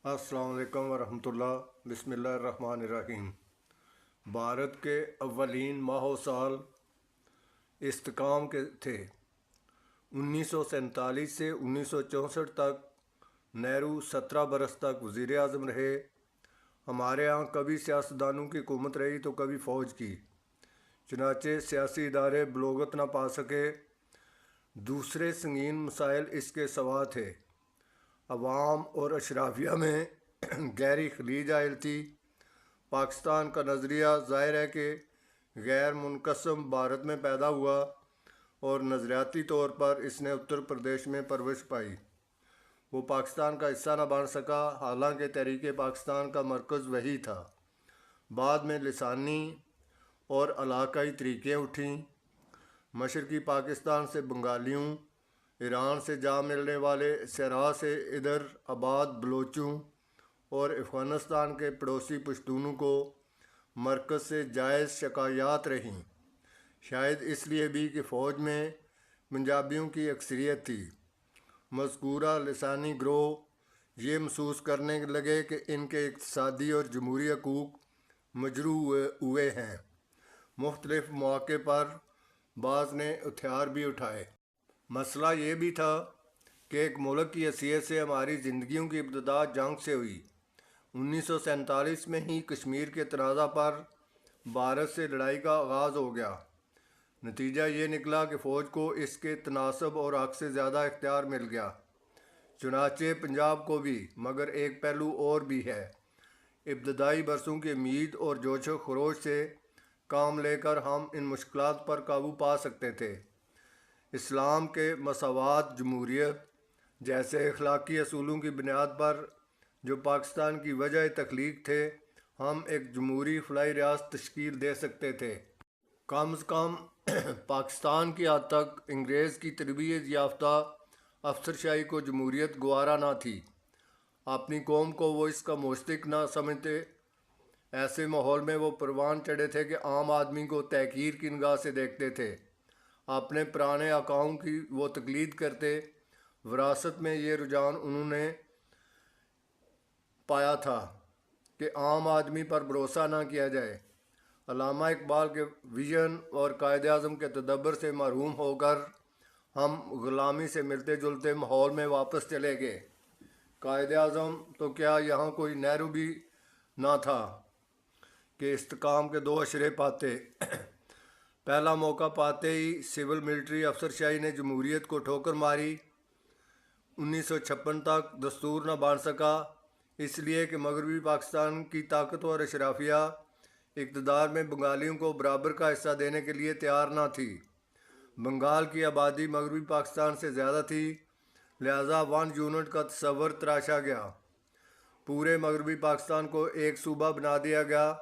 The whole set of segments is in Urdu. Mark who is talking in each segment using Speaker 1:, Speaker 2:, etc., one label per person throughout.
Speaker 1: السلام علیکم ورحمۃ اللہ۔ بسم اللہ الرحمن الرحیم۔ بھارت کے اولین ماہو سال استحکام کے تھے۔ 1947 سے 1964 تک نہرو 17 برس تک وزیر اعظم رہے۔ ہمارے ہاں کبھی سیاستدانوں کی حکومت رہی تو کبھی فوج کی، چنانچہ سیاسی ادارے بلوغت نہ پا سکے۔ دوسرے سنگین مسائل اس کے سوا تھے۔ عوام اور اشرافیہ میں گہری خلیج عائل تھی۔ پاکستان کا نظریہ ظاہر ہے کہ غیر منقسم بھارت میں پیدا ہوا اور نظریاتی طور پر اس نے اتر پردیش میں پرورش پائی۔ وہ پاکستان کا حصہ نہ بن سکا، حالانکہ تحریک پاکستان کا مرکز وہی تھا۔ بعد میں لسانی اور علاقائی طریقیں اٹھیں۔ مشرقی پاکستان سے بنگالیوں، ایران سے جا ملنے والے سرا سے ادھر آباد بلوچوں اور افغانستان کے پڑوسی پشتونوں کو مرکز سے جائز شکایات رہیں، شاید اس لیے بھی کہ فوج میں پنجابیوں کی اکثریت تھی۔ مذکورہ لسانی گروہ یہ محسوس کرنے لگے کہ ان کے اقتصادی اور جمہوری حقوق مجروح ہوئے ہیں۔ مختلف مواقع پر بعض نے ہتھیار بھی اٹھائے۔ مسئلہ یہ بھی تھا کہ ایک ملک کی حیثیت سے ہماری زندگیوں کی ابتدا جنگ سے ہوئی۔ 1947 میں ہی کشمیر کے تنازع پر بھارت سے لڑائی کا آغاز ہو گیا۔ نتیجہ یہ نکلا کہ فوج کو اس کے تناسب اور حق سے زیادہ اختیار مل گیا، چنانچہ پنجاب کو بھی۔ مگر ایک پہلو اور بھی ہے۔ ابتدائی برسوں کی امید اور جوش و خروش سے کام لے کر ہم ان مشکلات پر قابو پا سکتے تھے۔ اسلام کے مساوات، جمہوریت جیسے اخلاقی اصولوں کی بنیاد پر جو پاکستان کی وجہ تخلیق تھے، ہم ایک جمہوری فلاحی ریاست تشکیل دے سکتے تھے۔ کم از کم پاکستان کی حد تک انگریز کی تربیت یافتہ افسرشاہی کو جمہوریت گوارا نہ تھی۔ اپنی قوم کو وہ اس کا مستحق نہ سمجھتے۔ ایسے ماحول میں وہ پروان چڑھے تھے کہ عام آدمی کو تحقیر کی نگاہ سے دیکھتے تھے۔ اپنے پرانے آقاؤں کی وہ تقلید کرتے۔ وراثت میں یہ رجحان انہوں نے پایا تھا کہ عام آدمی پر بھروسہ نہ کیا جائے۔ علامہ اقبال کے ویژن اور قائد اعظم کے تدبر سے محروم ہو کر ہم غلامی سے ملتے جلتے ماحول میں واپس چلے گئے۔ قائد اعظم تو کیا، یہاں کوئی نہرو بھی نہ تھا کہ استحکام کے دو اشرے پاتے۔ پہلا موقع پاتے ہی سول ملٹری افسرشاہی نے جمہوریت کو ٹھوکر ماری۔ 1956 تک دستور نہ بن سکا، اس لیے کہ مغربی پاکستان کی طاقتور اشرافیہ اقتدار میں بنگالیوں کو برابر کا حصہ دینے کے لیے تیار نہ تھی۔ بنگال کی آبادی مغربی پاکستان سے زیادہ تھی، لہذا ون یونٹ کا تصور تراشا گیا۔ پورے مغربی پاکستان کو ایک صوبہ بنا دیا گیا۔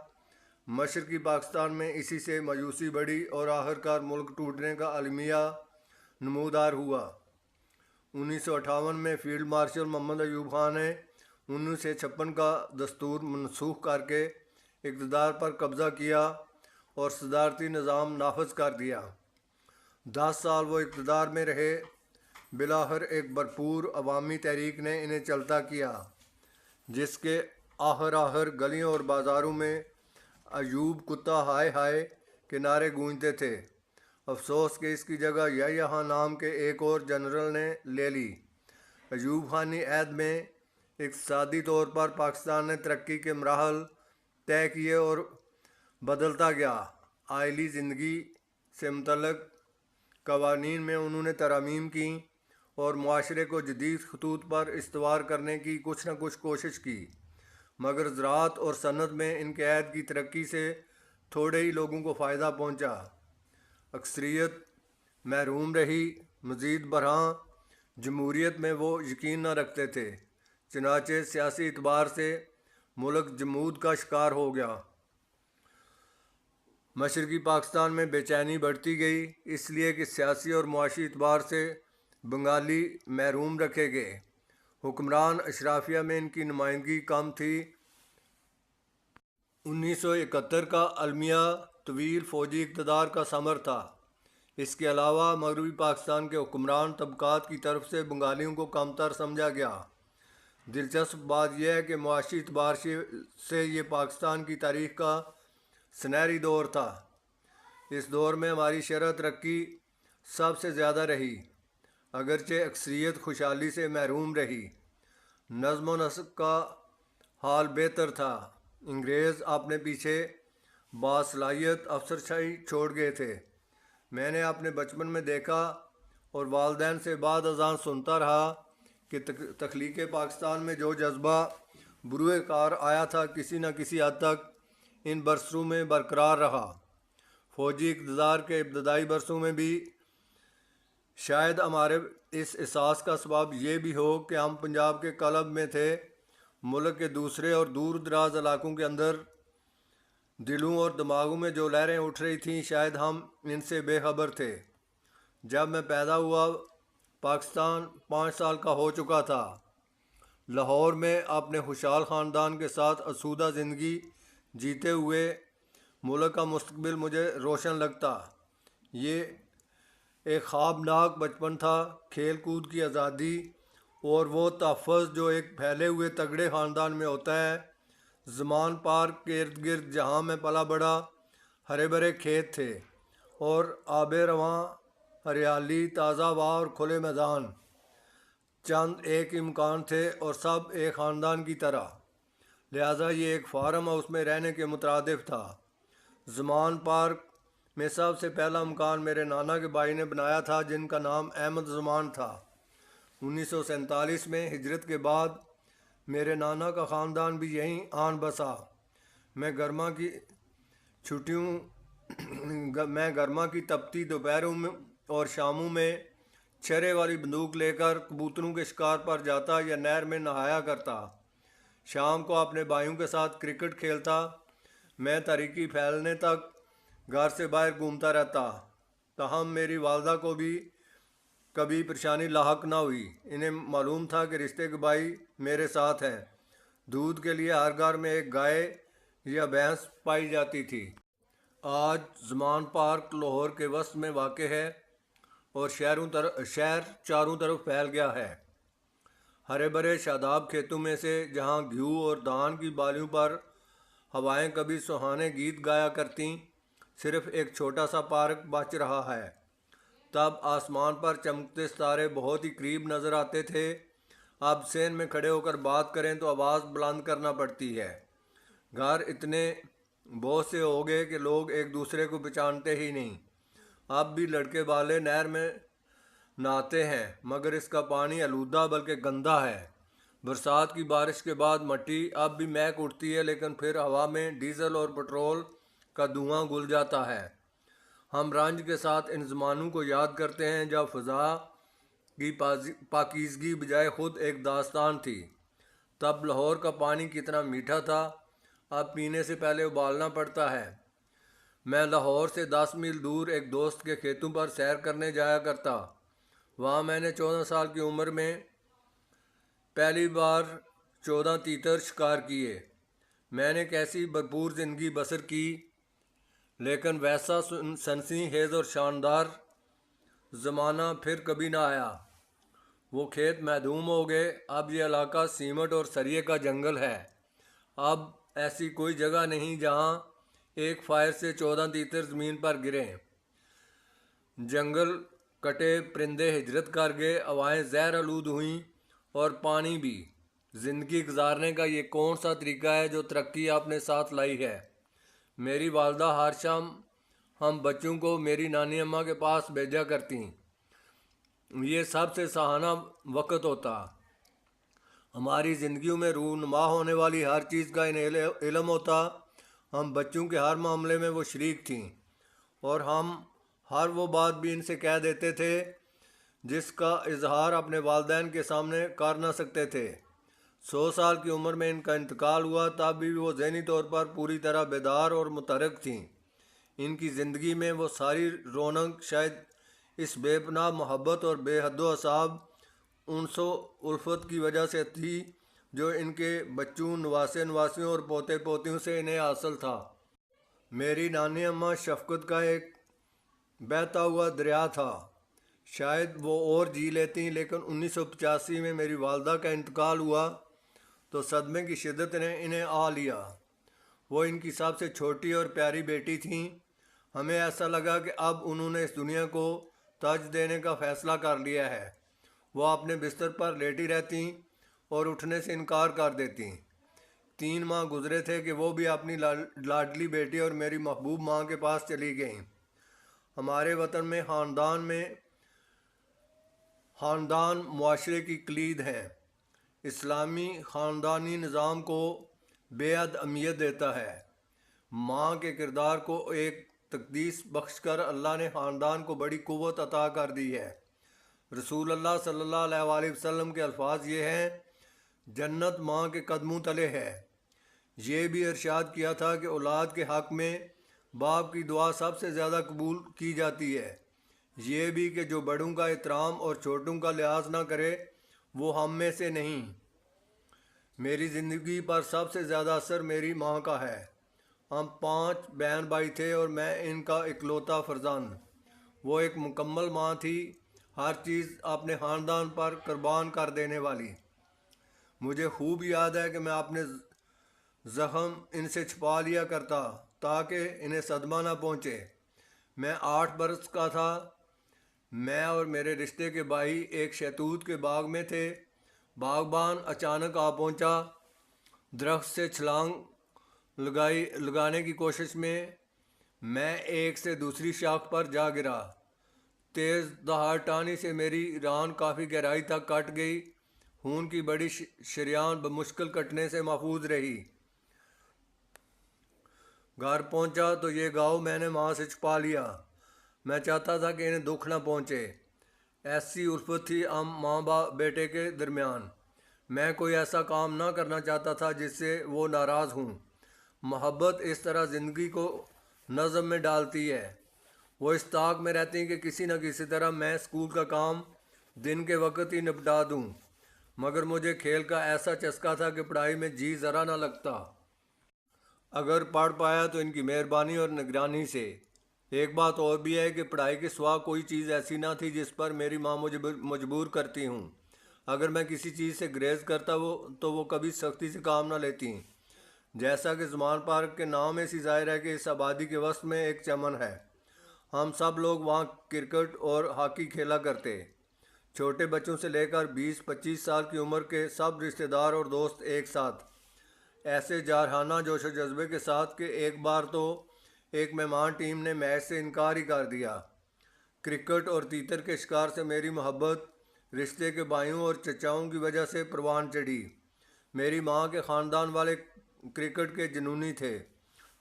Speaker 1: مشرقی پاکستان میں اسی سے مایوسی بڑھی اور آخرکار ملک ٹوٹنے کا المیہ نمودار ہوا۔ 1958 میں فیلڈ مارشل محمد ایوب خان نے 1956 کا دستور منسوخ کر کے اقتدار پر قبضہ کیا اور صدارتی نظام نافذ کر دیا۔ 10 سال وہ اقتدار میں رہے۔ بالآخر ایک بھرپور عوامی تحریک نے انہیں چلتا کیا، جس کے آخر گلیوں اور بازاروں میں ایوب کتا ہائے ہائے کے نعرے گونجتے تھے۔ افسوس کہ اس کی جگہ یحییٰ نام کے ایک اور جنرل نے لے لی۔ ایوب خانی عہد میں اقتصادی طور پر پاکستان نے ترقی کے مراحل طے کیے اور بدلتا گیا۔ آئلی زندگی سے متعلق قوانین میں انہوں نے ترامیم کیں اور معاشرے کو جدید خطوط پر استوار کرنے کی کچھ نہ کچھ کوشش کی، مگر زراعت اور صنعت میں ان کے عہد کی ترقی سے تھوڑے ہی لوگوں کو فائدہ پہنچا۔ اکثریت محروم رہی۔ مزید برآں جمہوریت میں وہ یقین نہ رکھتے تھے، چنانچہ سیاسی اعتبار سے ملک جمود کا شکار ہو گیا۔ مشرقی پاکستان میں بے چینی بڑھتی گئی، اس لیے کہ سیاسی اور معاشی اعتبار سے بنگالی محروم رکھے گئے۔ حکمران اشرافیہ میں ان کی نمائندگی کم تھی۔ 1971 کا المیہ طویل فوجی اقتدار کا ثمر تھا۔ اس کے علاوہ مغربی پاکستان کے حکمران طبقات کی طرف سے بنگالیوں کو کم تر سمجھا گیا۔ دلچسپ بات یہ ہے کہ معاشی اعتبار سے یہ پاکستان کی تاریخ کا سنہری دور تھا۔ اس دور میں ہماری شرح ترقی سب سے زیادہ رہی، اگرچہ اکثریت خوشحالی سے محروم رہی۔ نظم و نسق کا حال بہتر تھا۔ انگریز اپنے پیچھے باصلاحیت افسرشاہی چھوڑ گئے تھے۔ میں نے اپنے بچپن میں دیکھا اور والدین سے بعد ازاں سنتا رہا کہ تخلیق پاکستان میں جو جذبہ بروئے کار آیا تھا کسی نہ کسی حد تک ان برسوں میں برقرار رہا۔ فوجی اقتدار کے ابتدائی برسوں میں بھی شاید ہمارے اس احساس کا سبب یہ بھی ہو کہ ہم پنجاب کے قلب میں تھے۔ ملک کے دوسرے اور دور دراز علاقوں کے اندر دلوں اور دماغوں میں جو لہریں اٹھ رہی تھیں شاید ہم ان سے بے خبر تھے۔ جب میں پیدا ہوا پاکستان 5 سال کا ہو چکا تھا۔ لاہور میں اپنے خوشحال خاندان کے ساتھ آسودہ زندگی جیتے ہوئے ملک کا مستقبل مجھے روشن لگتا۔ یہ ایک خوابناک بچپن تھا، کھیل کود کی آزادی اور وہ تحفظ جو ایک پھیلے ہوئے تگڑے خاندان میں ہوتا ہے۔ زمان پارک کے ارد گرد جہاں میں پلا بڑا ہرے بھرے کھیت تھے اور آب رواں ہریالی، تازہ ہوا اور کھلے میدان چند ایک امکان تھے اور سب ایک خاندان کی طرح، لہٰذا یہ ایک فارم ہاؤس میں رہنے کے مترادف تھا۔ زمان پارک میں سب سے پہلا مکان میرے نانا کے بھائی نے بنایا تھا جن کا نام احمد زمان تھا۔ 1947 میں ہجرت کے بعد میرے نانا کا خاندان بھی یہیں آن بسا۔ میں گرما کی تپتی دوپہروں میں اور شاموں میں چھرے والی بندوق لے کر کبوتروں کے شکار پر جاتا یا نہر میں نہایا کرتا۔ شام کو اپنے بھائیوں کے ساتھ کرکٹ کھیلتا۔ میں تاریکی پھیلنے تک گھر سے باہر گھومتا رہتا۔ تاہم میری والدہ کو بھی کبھی پریشانی لاحق نہ ہوئی۔ انہیں معلوم تھا کہ رشتے کے بھائی میرے ساتھ ہیں۔ دودھ کے لیے ہر گھر میں ایک گائے یا بھینس پائی جاتی تھی۔ آج زمان پارک لاہور کے وسط میں واقع ہے اور شہر چاروں طرف پھیل گیا ہے۔ ہرے بھرے شاداب کھیتوں میں سے جہاں گھیو اور دھان کی بالیوں پر ہوائیں کبھی سہانے گیت گایا کرتیں، صرف ایک چھوٹا سا پارک بچ رہا ہے۔ تب آسمان پر چمکتے ستارے بہت ہی قریب نظر آتے تھے۔ اب سین میں کھڑے ہو کر بات کریں تو آواز بلند کرنا پڑتی ہے۔ گھر اتنے بہت سے ہو گئے کہ لوگ ایک دوسرے کو پہچانتے ہی نہیں۔ اب بھی لڑکے بالے نہر میں نہاتے ہیں مگر اس کا پانی آلودہ بلکہ گندا ہے۔ برسات کی بارش کے بعد مٹی اب بھی مہک اٹھتی ہے لیکن پھر ہوا میں ڈیزل اور پٹرول کا دھواں گھل جاتا ہے۔ ہم رنج کے ساتھ ان زمانوں کو یاد کرتے ہیں جب فضا کی پاکیزگی بجائے خود ایک داستان تھی۔ تب لاہور کا پانی کتنا میٹھا تھا، اب پینے سے پہلے ابالنا پڑتا ہے۔ میں لاہور سے 10 میل دور ایک دوست کے کھیتوں پر سیر کرنے جایا کرتا۔ وہاں میں نے 14 سال کی عمر میں پہلی بار 14 تیتر شکار کیے۔ میں نے کیسی بھرپور زندگی بسر کی، لیکن ویسا سنسنی خیز اور شاندار زمانہ پھر کبھی نہ آیا۔ وہ کھیت معدوم ہو گئے۔ اب یہ علاقہ سیمنٹ اور سریے کا جنگل ہے۔ اب ایسی کوئی جگہ نہیں جہاں ایک فائر سے 14 تیتر زمین پر گریں۔ جنگل کٹے، پرندے ہجرت کر گئے، ہوائیں زہر آلود ہوئیں اور پانی بھی۔ زندگی گزارنے کا یہ کون سا طریقہ ہے جو ترقی اپنے ساتھ لائی ہے؟ میری والدہ ہر شام ہم بچوں کو میری نانی اماں کے پاس بھیجا کرتیں۔ یہ سب سے سہانا وقت ہوتا۔ ہماری زندگیوں میں رونما ہونے والی ہر چیز کا انہیں علم ہوتا۔ ہم بچوں کے ہر معاملے میں وہ شریک تھیں اور ہم ہر وہ بات بھی ان سے کہہ دیتے تھے جس کا اظہار اپنے والدین کے سامنے کر نہ سکتے تھے۔ 100 سال کی عمر میں ان کا انتقال ہوا، تب بھی وہ ذہنی طور پر پوری طرح بیدار اور متحرک تھیں۔ ان کی زندگی میں وہ ساری رونق شاید اس بے پناہ محبت اور بے حد و حساب انس و الفت کی وجہ سے تھی جو ان کے بچوں، نواسے نواسیوں اور پوتے پوتیوں سے انہیں حاصل تھا۔ میری نانی اماں شفقت کا ایک بہتا ہوا دریا تھا۔ شاید وہ اور جی لیتیں، لیکن 1985 میں میری والدہ کا انتقال ہوا۔ تو صدمے کی شدت نے انہیں آ لیا۔ وہ ان کی سب سے چھوٹی اور پیاری بیٹی تھیں۔ ہمیں ایسا لگا کہ اب انہوں نے اس دنیا کو ترج دینے کا فیصلہ کر لیا ہے۔ وہ اپنے بستر پر لیٹی رہتیں اور اٹھنے سے انکار کر دیتیں۔ 3 ماہ گزرے تھے کہ وہ بھی اپنی لاڈلی بیٹی اور میری محبوب ماں کے پاس چلی گئیں۔ ہمارے وطن میں خاندان معاشرے کی کلید ہیں۔ اسلامی خاندانی نظام کو بے حد اہمیت دیتا ہے۔ ماں کے کردار کو ایک تقدیس بخش کر اللہ نے خاندان کو بڑی قوت عطا کر دی ہے۔ رسول اللہ صلی اللہ علیہ وآلہ وسلم کے الفاظ یہ ہیں: جنت ماں کے قدموں تلے ہے۔ یہ بھی ارشاد کیا تھا کہ اولاد کے حق میں باپ کی دعا سب سے زیادہ قبول کی جاتی ہے۔ یہ بھی کہ جو بڑوں کا احترام اور چھوٹوں کا لحاظ نہ کرے وہ ہم میں سے نہیں۔ میری زندگی پر سب سے زیادہ اثر میری ماں کا ہے۔ ہم 5 بہن بھائی تھے اور میں ان کا اکلوتا فرزند۔ وہ ایک مکمل ماں تھی، ہر چیز اپنے خاندان پر قربان کر دینے والی۔ مجھے خوب یاد ہے کہ میں اپنے زخم ان سے چھپا لیا کرتا تاکہ انہیں صدمہ نہ پہنچے۔ میں 8 برس کا تھا۔ میں اور میرے رشتے کے بھائی ایک شہتوت کے باغ میں تھے۔ باغبان اچانک آ پہنچا۔ درخت سے چھلانگ لگانے کی کوشش میں ایک سے دوسری شاخ پر جا گرا۔ تیز دھار ٹانی سے میری ران کافی گہرائی تک کٹ گئی۔ خون کی بڑی شریان بمشکل کٹنے سے محفوظ رہی۔ گھر پہنچا تو یہ گاؤ میں نے ماں سے چھپا لیا۔ میں چاہتا تھا کہ انہیں دکھ نہ پہنچے۔ ایسی الفت تھی ہم ماں بیٹے کے درمیان۔ میں کوئی ایسا کام نہ کرنا چاہتا تھا جس سے وہ ناراض ہوں۔ محبت اس طرح زندگی کو نظم میں ڈالتی ہے۔ وہ اس طاق میں رہتی ہیں کہ کسی نہ کسی طرح میں اسکول کا کام دن کے وقت ہی نپٹا دوں، مگر مجھے کھیل کا ایسا چسکا تھا کہ پڑھائی میں جی ذرا نہ لگتا۔ اگر پڑھ پایا تو ان کی مہربانی اور نگرانی سے۔ ایک بات اور بھی ہے کہ پڑھائی کے سوا کوئی چیز ایسی نہ تھی جس پر میری ماں مجھے مجبور کرتی ہوں۔ اگر میں کسی چیز سے گریز کرتا تو وہ کبھی سختی سے کام نہ لیتی۔ جیسا کہ زمان پارک کے نام میں سی ظاہر ہے کہ اس آبادی کے وسط میں ایک چمن ہے۔ ہم سب لوگ وہاں کرکٹ اور ہاکی کھیلا کرتے۔ چھوٹے بچوں سے لے کر 20-25 سال کی عمر کے سب رشتہ دار اور دوست ایک ساتھ، ایسے جارحانہ جوش و جذبے کے ساتھ کہ ایک بار تو ایک مہمان ٹیم نے میچ سے انکار ہی کر دیا۔ کرکٹ اور تیتر کے شکار سے میری محبت رشتے کے بھائیوں اور چچاؤں کی وجہ سے پروان چڑھی۔ میری ماں کے خاندان والے کرکٹ کے جنونی تھے۔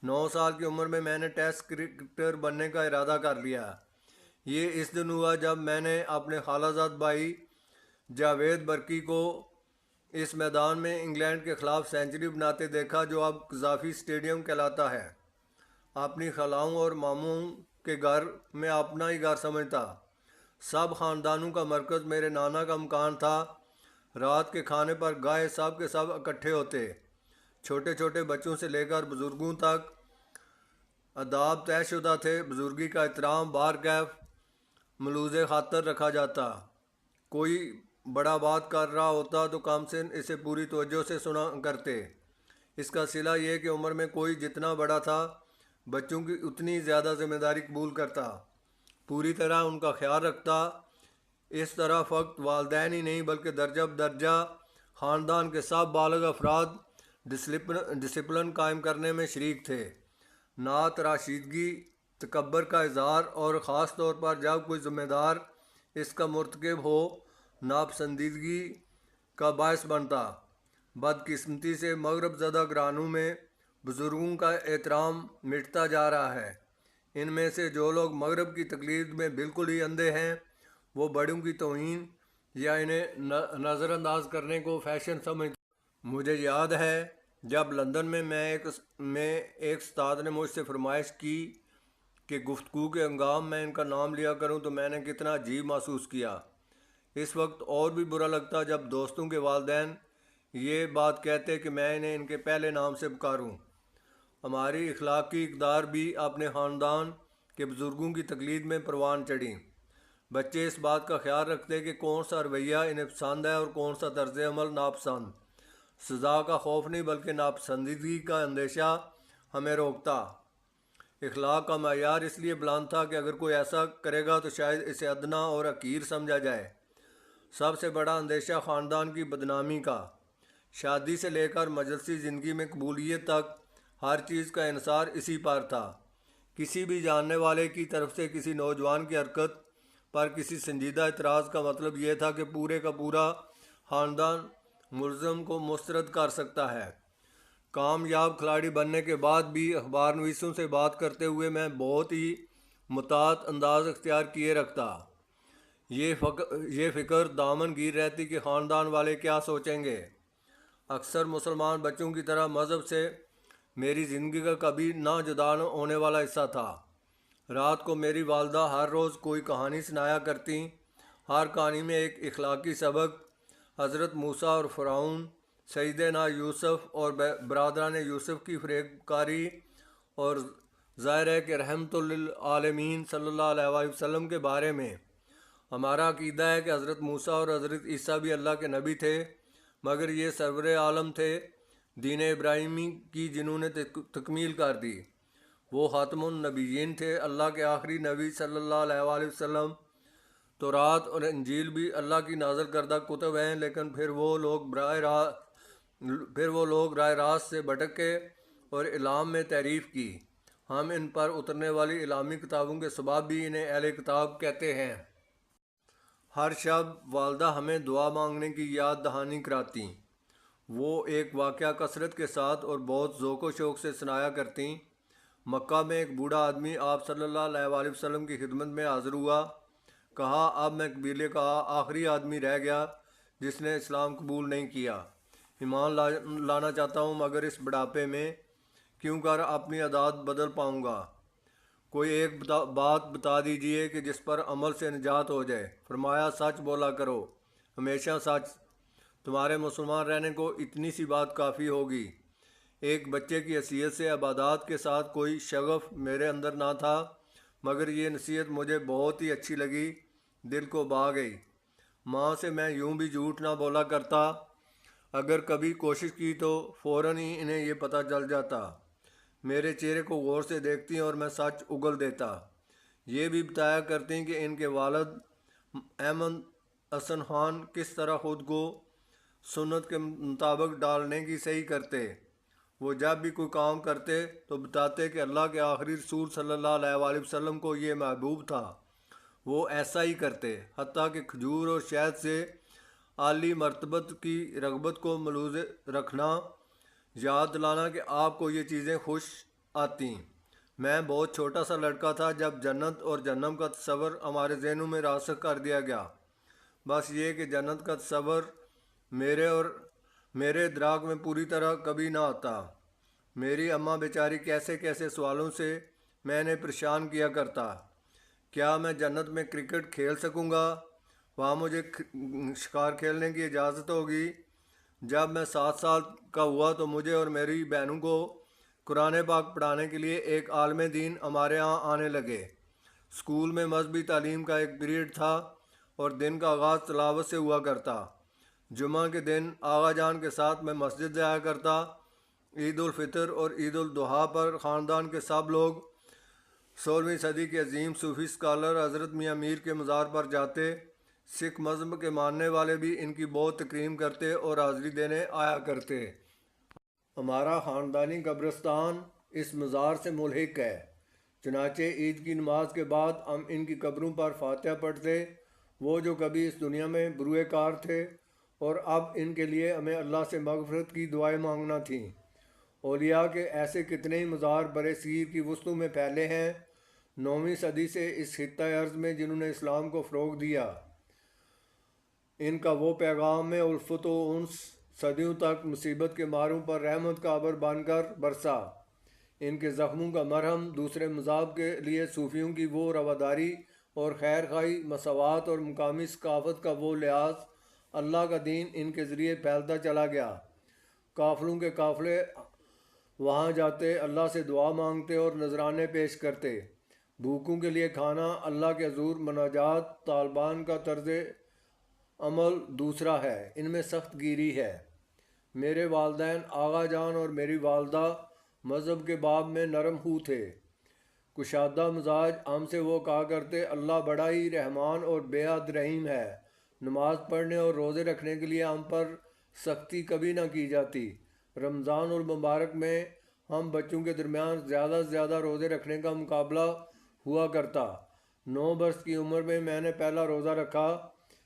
Speaker 1: 9 سال کی عمر میں نے ٹیسٹ کرکٹر بننے کا ارادہ کر لیا۔ یہ اس دن ہوا جب میں نے اپنے خالہ زاد بھائی جاوید برکی کو اس میدان میں انگلینڈ کے خلاف سینچری بناتے دیکھا جو اب قذافی اسٹیڈیم کہلاتا ہے۔ اپنی خلاؤں اور ماموں کے گھر میں اپنا ہی گھر سمجھتا۔ سب خاندانوں کا مرکز میرے نانا کا مکان تھا۔ رات کے کھانے پر گائے سب کے سب اکٹھے ہوتے۔ چھوٹے چھوٹے بچوں سے لے کر بزرگوں تک آداب طے شدہ تھے۔ بزرگی کا احترام بارکیف ملوز خاطر رکھا جاتا۔ کوئی بڑا بات کر رہا ہوتا تو کم سے اسے پوری توجہ سے سنا کرتے۔ اس کا صلہ یہ کہ عمر میں کوئی جتنا بڑا تھا بچوں کی اتنی زیادہ ذمہ داری قبول کرتا، پوری طرح ان کا خیال رکھتا۔ اس طرح فقط والدین ہی نہیں بلکہ درجہ بدرجہ خاندان کے سب بالغ افراد ڈسپلن قائم کرنے میں شریک تھے۔ نعت راشیدگی تکبر کا اظہار اور خاص طور پر جب کوئی ذمہ دار اس کا مرتکب ہو ناپسندیدگی کا باعث بنتا۔ بدقسمتی سے مغرب زدہ گھرانوں میں بزرگوں کا احترام مٹتا جا رہا ہے۔ ان میں سے جو لوگ مغرب کی تقلید میں بالکل ہی اندھے ہیں وہ بڑوں کی توہین یا انہیں نظر انداز کرنے کو فیشن سمجھتے ہیں۔ مجھے یاد ہے جب لندن میں ایک استاد نے مجھ سے فرمائش کی کہ گفتگو کے ہنگام میں ان کا نام لیا کروں تو میں نے کتنا عجیب محسوس کیا۔ اس وقت اور بھی برا لگتا جب دوستوں کے والدین یہ بات کہتے کہ میں انہیں ان کے پہلے نام سے پکاروں۔ ہماری اخلاقی اقدار بھی اپنے خاندان کے بزرگوں کی تقلید میں پروان چڑھی۔ بچے اس بات کا خیال رکھتے کہ کون سا رویہ انہیں پسند ہے اور کون سا طرز عمل ناپسند۔ سزا کا خوف نہیں بلکہ ناپسندیدگی کا اندیشہ ہمیں روکتا۔ اخلاق کا معیار اس لیے بلند تھا کہ اگر کوئی ایسا کرے گا تو شاید اسے ادنا اور حقیر سمجھا جائے۔ سب سے بڑا اندیشہ خاندان کی بدنامی کا۔ شادی سے لے کر مجلسی زندگی میں قبولیت تک ہر چیز کا انحصار اسی پر تھا۔ کسی بھی جاننے والے کی طرف سے کسی نوجوان کی حرکت پر کسی سنجیدہ اعتراض کا مطلب یہ تھا کہ پورے کا پورا خاندان ملزم کو مسترد کر سکتا ہے۔ کامیاب کھلاڑی بننے کے بعد بھی اخبار نویسوں سے بات کرتے ہوئے میں بہت ہی محتاط انداز اختیار کیے رکھتا۔ یہ فکر دامن گیر رہتی کہ خاندان والے کیا سوچیں گے۔ اکثر مسلمان بچوں کی طرح مذہب سے میری زندگی کا کبھی نہ جدا ہونے والا حصہ تھا۔ رات کو میری والدہ ہر روز کوئی کہانی سنایا کرتیں۔ ہر کہانی میں ایک اخلاقی سبق۔ حضرت موسیٰ اور فرعون، سیدنا یوسف اور برادران یوسف کی فریب کاری، اور ظاہر ہے کہ رحمت للعالمین صلی اللہ علیہ وآلہ وسلم کے بارے میں۔ ہمارا عقیدہ ہے کہ حضرت موسیٰ اور حضرت عیسیٰ بھی اللہ کے نبی تھے، مگر یہ سرور عالم تھے دین ابراہیمی کی جنہوں نے تکمیل کر دی۔ وہ خاتم النبیین تھے، اللہ کے آخری نبی صلی اللہ علیہ وآلہ وسلم۔ تورات اور انجیل بھی اللہ کی نازل کردہ کتب ہیں، لیکن پھر وہ لوگ راہ راست سے بھٹک گئے اور الہام میں تحریف کی۔ ہم ان پر اترنے والی الہامی کتابوں کے سبب بھی انہیں اہل کتاب کہتے ہیں۔ ہر شب والدہ ہمیں دعا مانگنے کی یاد دہانی کراتیں۔ وہ ایک واقعہ کثرت کے ساتھ اور بہت ذوق و شوق سے سنایا کرتیں۔ مکہ میں ایک بوڑھا آدمی آپ صلی اللہ علیہ وآلہ وسلم کی خدمت میں حاضر ہوا۔ کہا، اب میں قبیلے کا آخری آدمی رہ گیا جس نے اسلام قبول نہیں کیا۔ ایمان لانا چاہتا ہوں، مگر اس بڑھاپے میں کیوں کر اپنی عادات بدل پاؤں گا؟ کوئی ایک بات بتا دیجئے کہ جس پر عمل سے نجات ہو جائے۔ فرمایا، سچ بولا کرو، ہمیشہ سچ۔ تمہارے مسلمان رہنے کو اتنی سی بات کافی ہوگی۔ ایک بچے کی حیثیت سے عبادات کے ساتھ کوئی شغف میرے اندر نہ تھا، مگر یہ نصیحت مجھے بہت ہی اچھی لگی، دل کو بھا گئی۔ ماں سے میں یوں بھی جھوٹ نہ بولا کرتا، اگر کبھی کوشش کی تو فوراً ہی انہیں یہ پتہ چل جاتا۔ میرے چہرے کو غور سے دیکھتی اور میں سچ اگل دیتا۔ یہ بھی بتایا کرتی کہ ان کے والد احمد حسن خان کس طرح خود کو سنت کے مطابق ڈالنے کی صحیح کرتے۔ وہ جب بھی کوئی کام کرتے تو بتاتے کہ اللہ کے آخری رسول صلی اللہ علیہ وآلہ وسلم کو یہ محبوب تھا، وہ ایسا ہی کرتے۔ حتیٰ کہ کھجور اور شہد سے اعلی مرتبت کی رغبت کو ملحوظ رکھنا، یاد دلانا کہ آپ کو یہ چیزیں خوش آتیں۔ میں بہت چھوٹا سا لڑکا تھا جب جنت اور جہنم کا تصور ہمارے ذہنوں میں راسخ کر دیا گیا۔ بس یہ کہ جنت کا تصور میرے ادراک میں پوری طرح کبھی نہ آتا۔ میری اماں بیچاری کیسے کیسے سوالوں سے میں نے پریشان کیا کرتا۔ کیا میں جنت میں کرکٹ کھیل سکوں گا؟ وہاں مجھے شکار کھیلنے کی اجازت ہوگی؟ جب میں 7 سال کا ہوا تو مجھے اور میری بہنوں کو قرآن پاک پڑھانے کے لیے ایک عالم دین ہمارے ہاں آنے لگے۔ اسکول میں مذہبی تعلیم کا ایک پیریڈ تھا اور دن کا آغاز تلاوت سے ہوا کرتا۔ جمعہ کے دن آغا جان کے ساتھ میں مسجد جایا کرتا۔ عید الفطر اور عید الاضحیٰ پر خاندان کے سب لوگ 16ویں صدی کے عظیم صوفی اسکالر حضرت میاں میر کے مزار پر جاتے۔ سکھ مذہب کے ماننے والے بھی ان کی بہت تکریم کرتے اور حاضری دینے آیا کرتے۔ ہمارا خاندانی قبرستان اس مزار سے ملحق ہے، چنانچہ عید کی نماز کے بعد ہم ان کی قبروں پر فاتحہ پڑھتے۔ وہ جو کبھی اس دنیا میں بروئے کار تھے اور اب ان کے لیے ہمیں اللہ سے مغفرت کی دعائیں مانگنا تھیں۔ اولیاء کے ایسے کتنے ہی مزار برِ صغیر کی وسطوں میں پھیلے ہیں 9ویں صدی سے اس خطۂ ارض میں جنہوں نے اسلام کو فروغ دیا۔ ان کا وہ پیغام الفت و انس صدیوں تک مصیبت کے ماروں پر رحمت کا ابر بن کر برسا۔ ان کے زخموں کا مرہم دوسرے مذاہب کے لیے صوفیوں کی وہ رواداری اور خیر خواہی، مساوات اور مقامی ثقافت کا وہ لحاظ، اللہ کا دین ان کے ذریعے پھیلتا چلا گیا۔ قافلوں کے قافلے وہاں جاتے، اللہ سے دعا مانگتے اور نذرانے پیش کرتے۔ بھوکوں کے لیے کھانا، اللہ کے حضور مناجات، طالبان کا طرز عمل دوسرا ہے، ان میں سخت گیری ہے۔ میرے والدین آغا جان اور میری والدہ مذہب کے باب میں نرم ہو تھے، کشادہ مزاج۔ ہم سے وہ کہا کرتے اللہ بڑا ہی رحمان اور بے حد رحیم ہے۔ نماز پڑھنے اور روزے رکھنے کے لیے ہم پر سختی کبھی نہ کی جاتی۔ رمضان المبارک میں ہم بچوں کے درمیان زیادہ سے زیادہ روزے رکھنے کا مقابلہ ہوا کرتا۔ 9 برس کی عمر میں میں نے پہلا روزہ رکھا۔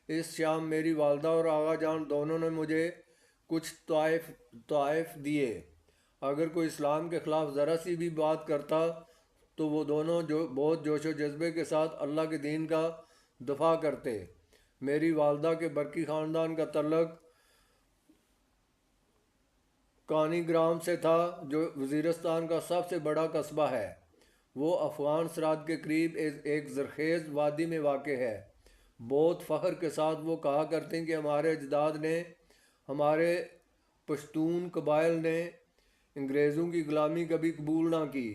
Speaker 1: اس شام میری والدہ اور آغا جان دونوں نے مجھے کچھ تحائف دیے۔ اگر کوئی اسلام کے خلاف ذرا سی بھی بات کرتا تو وہ دونوں بہت جوش و جذبے کے ساتھ اللہ کے دین کا دفاع کرتے۔ میری والدہ کے برقی خاندان کا تعلق کانی گرام سے تھا، جو وزیرستان کا سب سے بڑا قصبہ ہے۔ وہ افغان سرحد کے قریب ایک زرخیز وادی میں واقع ہے۔ بہت فخر کے ساتھ وہ کہا کرتے ہیں کہ ہمارے اجداد نے، ہمارے پشتون قبائل نے انگریزوں کی غلامی کبھی قبول نہ کی،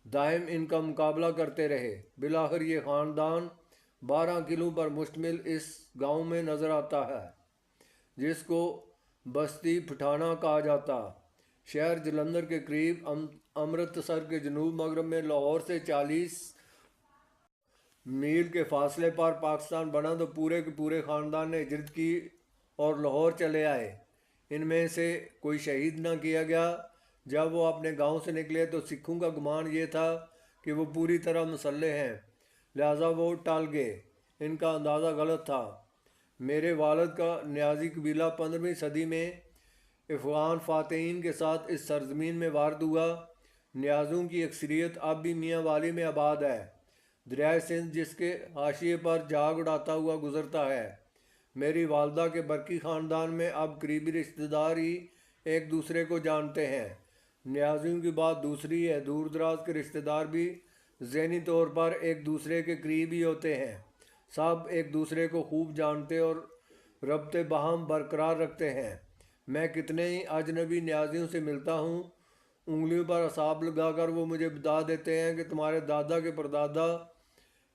Speaker 1: دائم ان کا مقابلہ کرتے رہے۔ بالآخر یہ خاندان 12 قلعوں پر مشتمل اس گاؤں میں نظر آتا ہے، جس کو بستی پٹھانہ کہا جاتا۔ شہر جلندھر کے قریب امرتسر کے جنوب مغرب میں لاہور سے 40 میل کے فاصلے پر پاکستان بنا تو پورے کے پورے خاندان نے ہجرت کی اور لاہور چلے آئے۔ ان میں سے کوئی شہید نہ کیا گیا۔ جب وہ اپنے گاؤں سے نکلے تو سکھوں کا گمان یہ تھا کہ وہ پوری طرح مسلح ہیں، لہٰذا وہ ٹل گئے۔ ان کا اندازہ غلط تھا۔ میرے والد کا نیازی قبیلہ 15ویں صدی میں افغان فاتحین کے ساتھ اس سرزمین میں وارد ہوا۔ نیازوں کی اکثریت اب بھی میاں والی میں آباد ہے۔ دریائے سندھ جس کے حاشیے پر جاگ اڑاتا ہوا گزرتا ہے۔ میری والدہ کے برقی خاندان میں اب قریبی رشتہ دار ہی ایک دوسرے کو جانتے ہیں۔ نیازیوں کی بات دوسری ہے، دور دراز کے رشتہ دار بھی ذہنی طور پر ایک دوسرے کے قریب ہی ہوتے ہیں۔ سب ایک دوسرے کو خوب جانتے اور ربط باہم برقرار رکھتے ہیں۔ میں کتنے ہی اجنبی نیازیوں سے ملتا ہوں، انگلیوں پر اعصاب لگا کر وہ مجھے بتا دیتے ہیں کہ تمہارے دادا کے پردادا،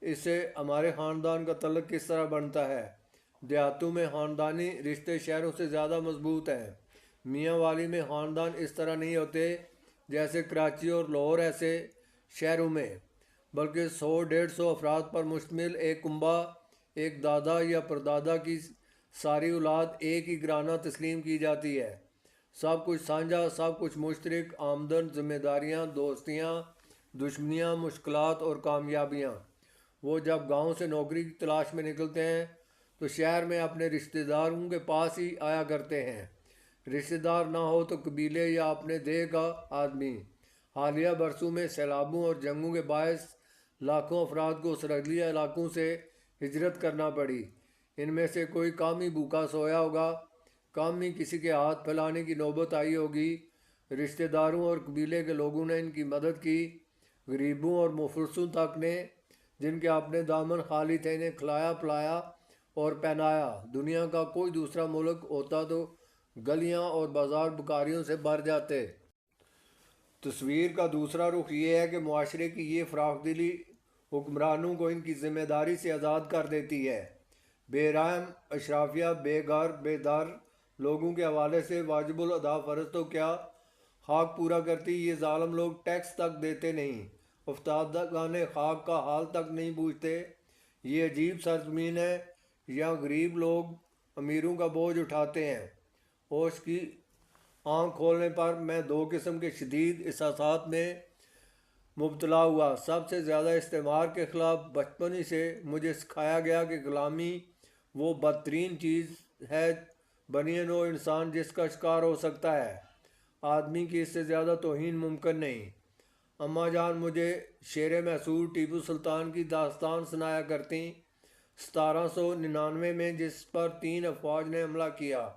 Speaker 1: اس سے ہمارے خاندان کا تعلق کس طرح بنتا ہے۔ دیہاتوں میں خاندانی رشتے شہروں سے زیادہ مضبوط ہیں۔ میاں والی میں خاندان اس طرح نہیں ہوتے جیسے کراچی اور لاہور ایسے شہروں میں، بلکہ 100-150 افراد پر مشتمل ایک کنبہ، ایک دادا یا پردادا کی ساری اولاد ایک ہی گھرانہ تسلیم کی جاتی ہے۔ سب کچھ سانجھا، سب کچھ مشترک، آمدن، ذمہ داریاں، دوستیاں، دشمنیاں، مشکلات اور کامیابیاں۔ وہ جب گاؤں سے نوکری کی تلاش میں نکلتے ہیں تو شہر میں اپنے رشتہ داروں کے پاس ہی آیا کرتے ہیں۔ رشتہ دار نہ ہو تو قبیلے یا اپنے دیہہ کا آدمی۔ حالیہ برسوں میں سیلابوں اور جنگوں کے باعث لاکھوں افراد کو سرحدی علاقوں سے ہجرت کرنا پڑی۔ ان میں سے کوئی کم ہی بھوکا سویا ہوگا، کم ہی کسی کے ہاتھ پھیلانے کی نوبت آئی ہوگی۔ رشتہ داروں اور قبیلے کے لوگوں نے ان کی مدد کی۔ غریبوں اور مفلسوں تک نے، جن کے اپنے دامن خالی تھے، انہیں کھلایا پلایا اور پہنایا۔ دنیا کا کوئی دوسرا ملک ہوتا تو گلیاں اور بازار بکاریوں سے بھر جاتے۔ تصویر کا دوسرا رخ یہ ہے کہ معاشرے کی یہ فراخ دلی حکمرانوں کو ان کی ذمہ داری سے آزاد کر دیتی ہے۔ بے رحم اشرافیہ بے گھر بے در لوگوں کے حوالے سے واجب الادا فرض تو کیا خاک پورا کرتی، یہ ظالم لوگ ٹیکس تک دیتے نہیں، افتادگان خاک کا حال تک نہیں پوچھتے۔ یہ عجیب سرزمین ہے، یہاں غریب لوگ امیروں کا بوجھ اٹھاتے ہیں۔ ہوش کی آنکھ کھولنے پر میں 2 قسم کے شدید احساسات میں مبتلا ہوا۔ سب سے زیادہ استعمار کے خلاف بچپن ہی سے مجھے سکھایا گیا کہ غلامی وہ بدترین چیز ہے بنی نوع انسان جس کا شکار ہو سکتا ہے۔ آدمی کی اس سے زیادہ توہین ممکن نہیں۔ اماں جان مجھے شیر محصور ٹیپو سلطان کی داستان سنایا کرتیں۔ 1799 میں جس پر 3 افواج نے حملہ کیا،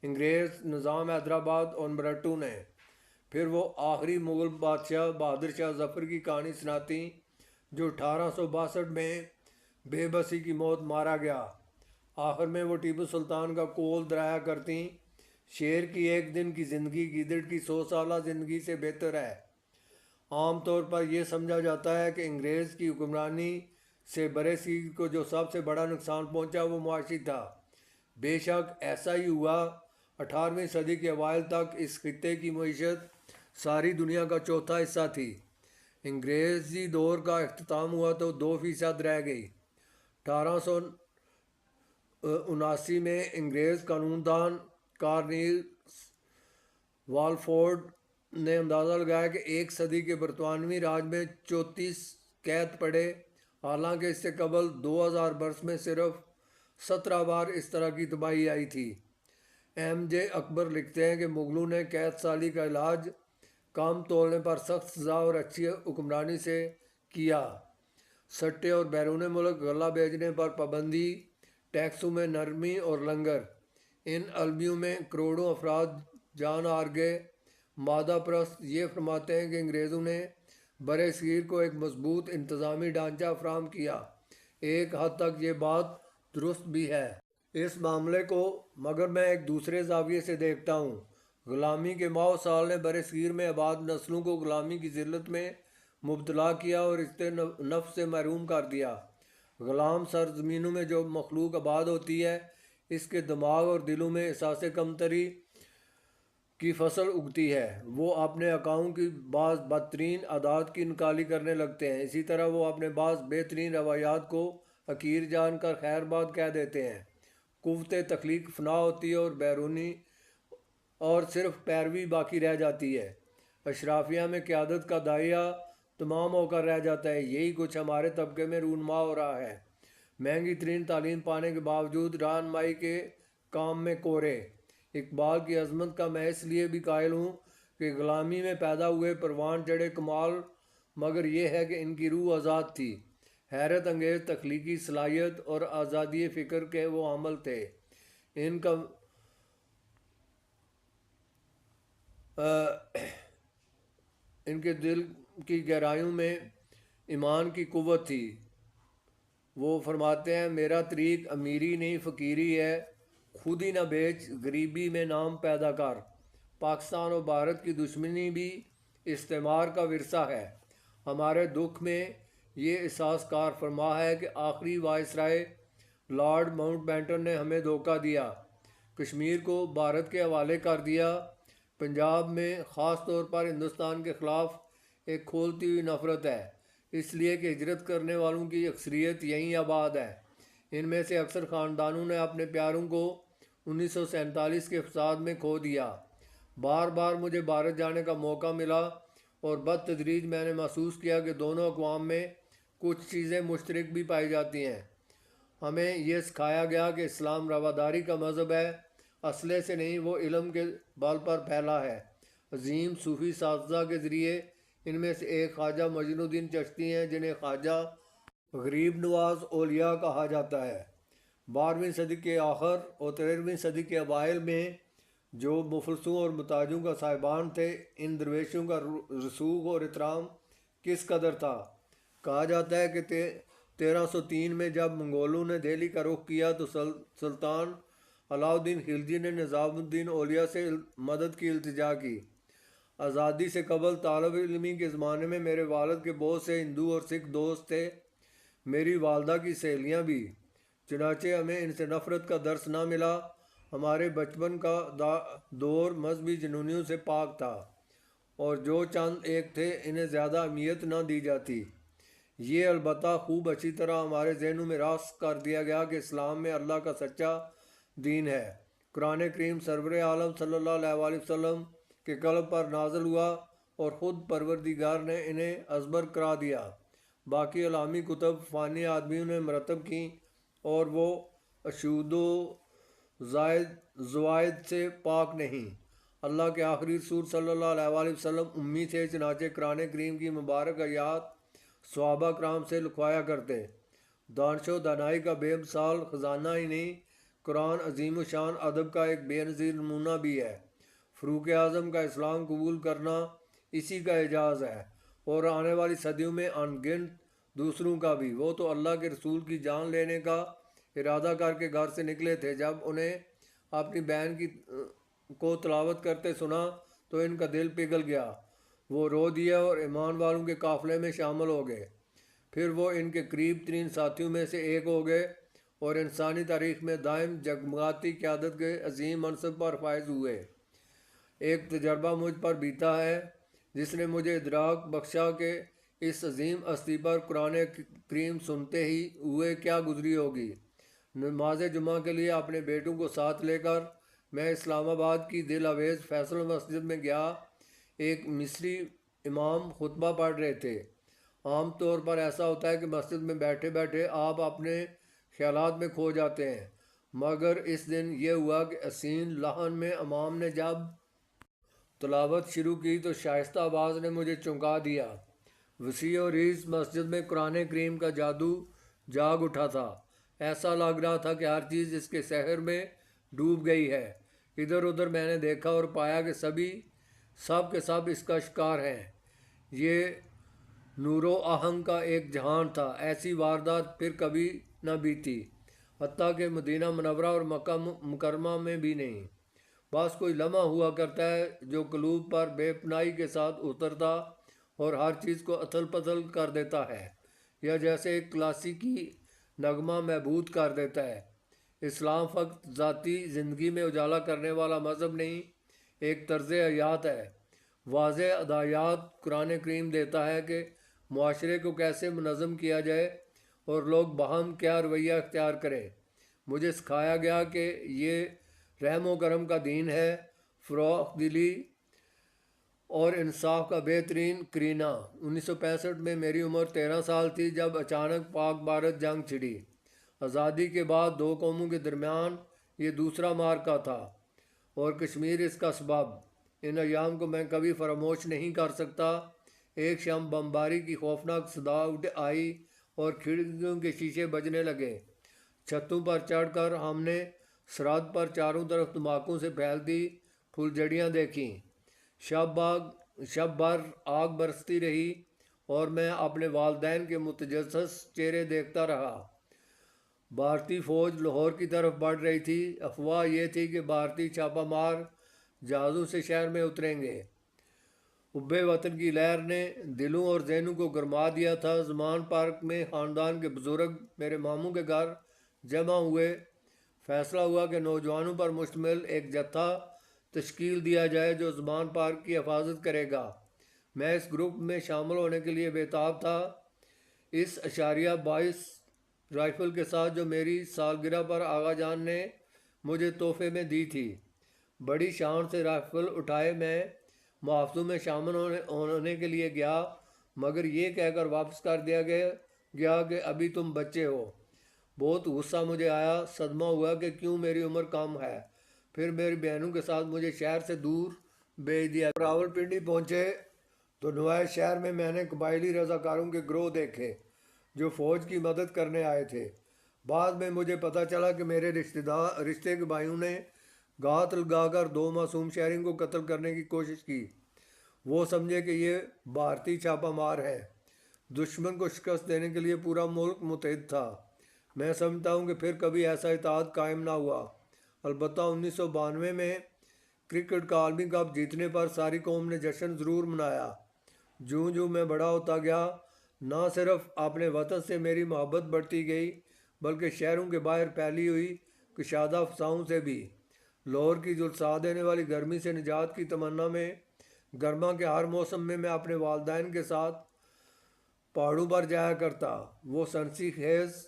Speaker 1: انگریز نظام حیدرآباد اور مرہٹوں نے، پھر وہ آخری مغل بادشاہ بہادر شاہ ظفر کی کہانی سناتیں، جو 1862 میں بے بسی کی موت مارا گیا۔ آخر میں وہ ٹیپو سلطان کا قول درایا کرتیں، شیر کی 1 دن کی زندگی گیدڑ کی 100 سالہ زندگی سے بہتر ہے۔ عام طور پر یہ سمجھا جاتا ہے کہ انگریز کی حکمرانی سے برصغیر کو جو سب سے بڑا نقصان پہنچا وہ معاشی تھا۔ بے شک ایسا ہی ہوا۔ 18ویں صدی کے اوائل تک اس خطے کی معیشت ساری دنیا کا چوتھا حصہ تھی۔ انگریزی دور کا اختتام ہوا تو 2% رہ گئی۔ 1879 میں انگریز قانون دان کارنیلس والفورڈ نے اندازہ لگایا کہ 1 صدی کے برطانوی راج میں 34 قحط پڑے، حالانکہ اس سے قبل 2000 برس میں صرف 17 بار اس طرح کی تباہی آئی تھی۔ ایم جے اکبر لکھتے ہیں کہ مغلوں نے قحط سالی کا علاج کام تولنے پر سخت سزا اور اچھی حکمرانی سے کیا۔ سٹے اور بیرون ملک غلہ بیچنے پر پابندی، ٹیکسوں میں نرمی اور لنگر، ان المیوں میں کروڑوں افراد جان ہار گئے۔ مادہ پرست یہ فرماتے ہیں کہ انگریزوں نے برِ صغیر کو ایک مضبوط انتظامی ڈھانچہ فراہم کیا۔ ایک حد تک یہ بات درست بھی ہے۔ اس معاملے کو مگر میں ایک دوسرے زاویے سے دیکھتا ہوں۔ غلامی کے ماہ و سال نے برِ صغیر میں آباد نسلوں کو غلامی کی ذلت میں مبتلا کیا اور عزتِ نفس سے محروم کر دیا۔ غلام سرزمینوں میں جو مخلوق آباد ہوتی ہے، اس کے دماغ اور دلوں میں احساسِ کمتری کی فصل اگتی ہے۔ وہ اپنے آقاؤں کی بعض بدترین عادات کی نکالی کرنے لگتے ہیں، اسی طرح وہ اپنے بعض بہترین روایات کو حقیر جان کر خیر باد کہہ دیتے ہیں۔ قوتِ تخلیق فنا ہوتی ہے اور بیرونی اور صرف پیروی باقی رہ جاتی ہے۔ اشرافیہ میں قیادت کا داعیہ تمام ہو کر رہ جاتا ہے۔ یہی کچھ ہمارے طبقے میں رونما ہو رہا ہے۔ مہنگی ترین تعلیم پانے کے باوجود رہنمائی کے کام میں کورے۔ اقبال کی عظمت کا میں اس لیے بھی قائل ہوں کہ غلامی میں پیدا ہوئے پروان چڑھے کمال مگر یہ ہے کہ ان کی روح آزاد تھی۔ حیرت انگیز تخلیقی صلاحیت اور آزادی فکر کے وہ حامل تھے۔ ان کے دل کی گہرائیوں میں ایمان کی قوت تھی۔ وہ فرماتے ہیں میرا طریق امیری نہیں فقیری ہے، خود ہی نہ بیچ غریبی میں نام پیدا کر۔ پاکستان و بھارت کی دشمنی بھی استعمار کا ورثہ ہے۔ ہمارے دکھ میں یہ احساس کار فرما ہے کہ آخری وائسرائے لارڈ ماؤنٹ بیٹن نے ہمیں دھوکہ دیا، کشمیر کو بھارت کے حوالے کر دیا۔ پنجاب میں خاص طور پر ہندوستان کے خلاف ایک کھولتی ہوئی نفرت ہے، اس لیے کہ ہجرت کرنے والوں کی اکثریت یہیں آباد ہے۔ ان میں سے اکثر خاندانوں نے اپنے پیاروں کو 1947 کے فساد میں کھو دیا۔ بار بار مجھے بھارت جانے کا موقع ملا اور بتدریج میں نے محسوس کیا کہ دونوں اقوام میں کچھ چیزیں مشترک بھی پائی جاتی ہیں۔ ہمیں یہ سکھایا گیا کہ اسلام رواداری کا مذہب ہے، اسلحے سے نہیں، وہ علم کے بل پر پھیلا ہے۔ عظیم صوفی اساتذہ کے ذریعے ان میں سے ایک خواجہ مجید الدین چشتی ہیں، جنہیں خواجہ غریب نواز اولیاء کہا جاتا ہے۔ 12ویں صدی کے آخر اور 13ویں صدی کے اوائل میں جو مفلسوں اور محتاجوں کا صاحبان تھے، ان درویشوں کا رسوخ اور احترام کس قدر تھا۔ کہا جاتا ہے کہ 1303 میں جب منگولوں نے دہلی کا رخ کیا تو سلطان علاء الدین خلجی نے نظام الدین اولیاء سے مدد کی التجا کی۔ آزادی سے قبل طالب علمی کے زمانے میں میرے والد کے بہت سے ہندو اور سکھ دوست تھے، میری والدہ کی سہیلیاں بھی، چنانچہ ہمیں ان سے نفرت کا درس نہ ملا۔ ہمارے بچپن کا دور مذہبی جنونیوں سے پاک تھا اور جو چند ایک تھے انہیں زیادہ اہمیت نہ دی جاتی۔ یہ البتہ خوب اچھی طرح ہمارے ذہنوں میں راسخ کر دیا گیا کہ اسلام میں اللہ کا سچا دین ہے۔ قرآن کریم سرور عالم صلی اللہ علیہ وسلم کے قلب پر نازل ہوا اور خود پروردگار نے انہیں ازبر کرا دیا۔ باقی علامی کتب فانی آدمیوں نے مرتب کیں اور وہ اشود و زوائد سے پاک نہیں۔ اللہ کے آخری رسول صلی اللہ علیہ وسلم امی تھے، چنانچہ قرآن کریم کی مبارک آیات صحابہ کرام سے لکھوایا کرتے۔ دانش و دانائی کا بے مثال خزانہ ہی نہیں، قرآن عظیم الشان ادب کا ایک بے نظیر نمونہ بھی ہے۔ فاروق اعظم کا اسلام قبول کرنا اسی کا اعجاز ہے، اور آنے والی صدیوں میں ان گنت دوسروں کا بھی۔ وہ تو اللہ کے رسول کی جان لینے کا ارادہ کر کے گھر سے نکلے تھے، جب انہیں اپنی بہن کو تلاوت کرتے سنا تو ان کا دل پگھل گیا، وہ رو دیا اور ایمان والوں کے قافلے میں شامل ہو گئے۔ پھر وہ ان کے قریب ترین ساتھیوں میں سے ایک ہو گئے اور انسانی تاریخ میں دائم جگمگاتی قیادت کے عظیم منصب پر فائز ہوئے۔ ایک تجربہ مجھ پر بیتا ہے جس نے مجھے ادراک بخشا کہ اس عظیم ہستی پر قرآن کریم سنتے ہی ہوئے کیا گزری ہوگی۔ نماز جمعہ کے لیے اپنے بیٹوں کو ساتھ لے کر میں اسلام آباد کی دل آویز فیصل مسجد میں گیا۔ ایک مصری امام خطبہ پڑھ رہے تھے۔ عام طور پر ایسا ہوتا ہے کہ مسجد میں بیٹھے بیٹھے آپ اپنے خیالات میں کھو جاتے ہیں، مگر اس دن یہ ہوا کہ حسین لحن میں امام نے جب تلاوت شروع کی تو شائستہ آواز نے مجھے چونکا دیا۔ وسیع و ریز مسجد میں قرآن کریم کا جادو جاگ اٹھا تھا۔ ایسا لگ رہا تھا کہ ہر چیز اس کے سحر میں ڈوب گئی ہے۔ ادھر ادھر میں نے دیکھا اور پایا کہ سب کے سب اس کا شکار ہیں۔ یہ نور و آہنگ کا ایک جہان تھا، ایسی واردات پھر کبھی نہ بیتی، حتیٰ کہ مدینہ منورہ اور مکہ مکرمہ میں بھی نہیں۔ بس کوئی لمحہ ہوا کرتا ہے جو قلوب پر بے پناہی کے ساتھ اترتا اور ہر چیز کو اتھل پتھل کر دیتا ہے، یا جیسے ایک کلاسیکی نغمہ محبوب کر دیتا ہے۔ اسلام فقط ذاتی زندگی میں اجالا کرنے والا مذہب نہیں، ایک طرز حیات ہے۔ واضح ہدایات قرآن کریم دیتا ہے کہ معاشرے کو کیسے منظم کیا جائے اور لوگ باہم کیا رویہ اختیار کریں۔ مجھے سکھایا گیا کہ یہ رحم و کرم کا دین ہے، فروخ دلی اور انصاف کا بہترین کرینہ۔ 1965 میں میری عمر 13 سال تھی جب اچانک پاک بھارت جنگ چھڑی۔ آزادی کے بعد دو قوموں کے درمیان یہ دوسرا معرکہ تھا اور کشمیر اس کا سبب۔ ان ایام کو میں کبھی فراموش نہیں کر سکتا۔ ایک شام بمباری کی خوفناک صدا آئی اور کھڑکیوں کے شیشے بجنے لگے۔ چھتوں پر چڑھ کر ہم نے سرحد پر چاروں طرف تمباکو سے پھیلتی پھلجھڑیاں دیکھیں۔ شب بھر آگ برستی رہی اور میں اپنے والدین کے متجسس چہرے دیکھتا رہا۔ بھارتی فوج لاہور کی طرف بڑھ رہی تھی۔ افواہ یہ تھی کہ بھارتی چھاپہ مار جہازوں سے شہر میں اتریں گے۔ حب وطن کی لہر نے دلوں اور ذہنوں کو گرما دیا تھا۔ زمان پارک میں خاندان کے بزرگ میرے ماموں کے گھر جمع ہوئے۔ فیصلہ ہوا کہ نوجوانوں پر مشتمل ایک جتھا تشکیل دیا جائے جو زمان پارک کی حفاظت کرے گا۔ میں اس گروپ میں شامل ہونے کے لیے بےتاب تھا۔ اس .22 رائفل کے ساتھ جو میری سالگرہ پر آغا جان نے مجھے تحفے میں دی تھی۔ بڑی شان سے رائفل اٹھائے میں محافظوں میں شامل ہونے کے لیے گیا، مگر یہ کہہ کر واپس کر دیا گیا کہ ابھی تم بچے ہو۔ بہت غصہ مجھے آیا، صدمہ ہوا کہ کیوں میری عمر کم ہے۔ پھر میری بہنوں کے ساتھ مجھے شہر سے دور بھیج دیا۔ راولپنڈی پہنچے تو نوائے شہر میں نے قبائلی رضاکاروں کے گروہ دیکھے جو فوج کی مدد کرنے آئے تھے۔ بعد میں مجھے پتہ چلا کہ میرے رشتے کے بھائیوں نے گھات لگا کر 2 معصوم شہریوں کو قتل کرنے کی کوشش کی۔ وہ سمجھے کہ یہ بھارتی چھاپہ مار ہے۔ دشمن کو شکست دینے کے لیے پورا ملک متحد تھا۔ میں سمجھتا ہوں کہ پھر کبھی ایسا اتحاد قائم نہ ہوا۔ البتہ 1992 میں کرکٹ کا عالمی کپ جیتنے پر ساری قوم نے جشن ضرور منایا۔ جوں جوں میں بڑا ہوتا گیا، نہ صرف اپنے وطن سے میری محبت بڑھتی گئی بلکہ شہروں کے باہر پھیلی ہوئی کشادہ فضاؤں سے بھی۔ لاہور کی جھلسا دینے والی گرمی سے نجات کی تمنا میں گرما کے ہر موسم میں اپنے والدین کے ساتھ پہاڑوں پر جایا کرتا۔ وہ سنسی خیز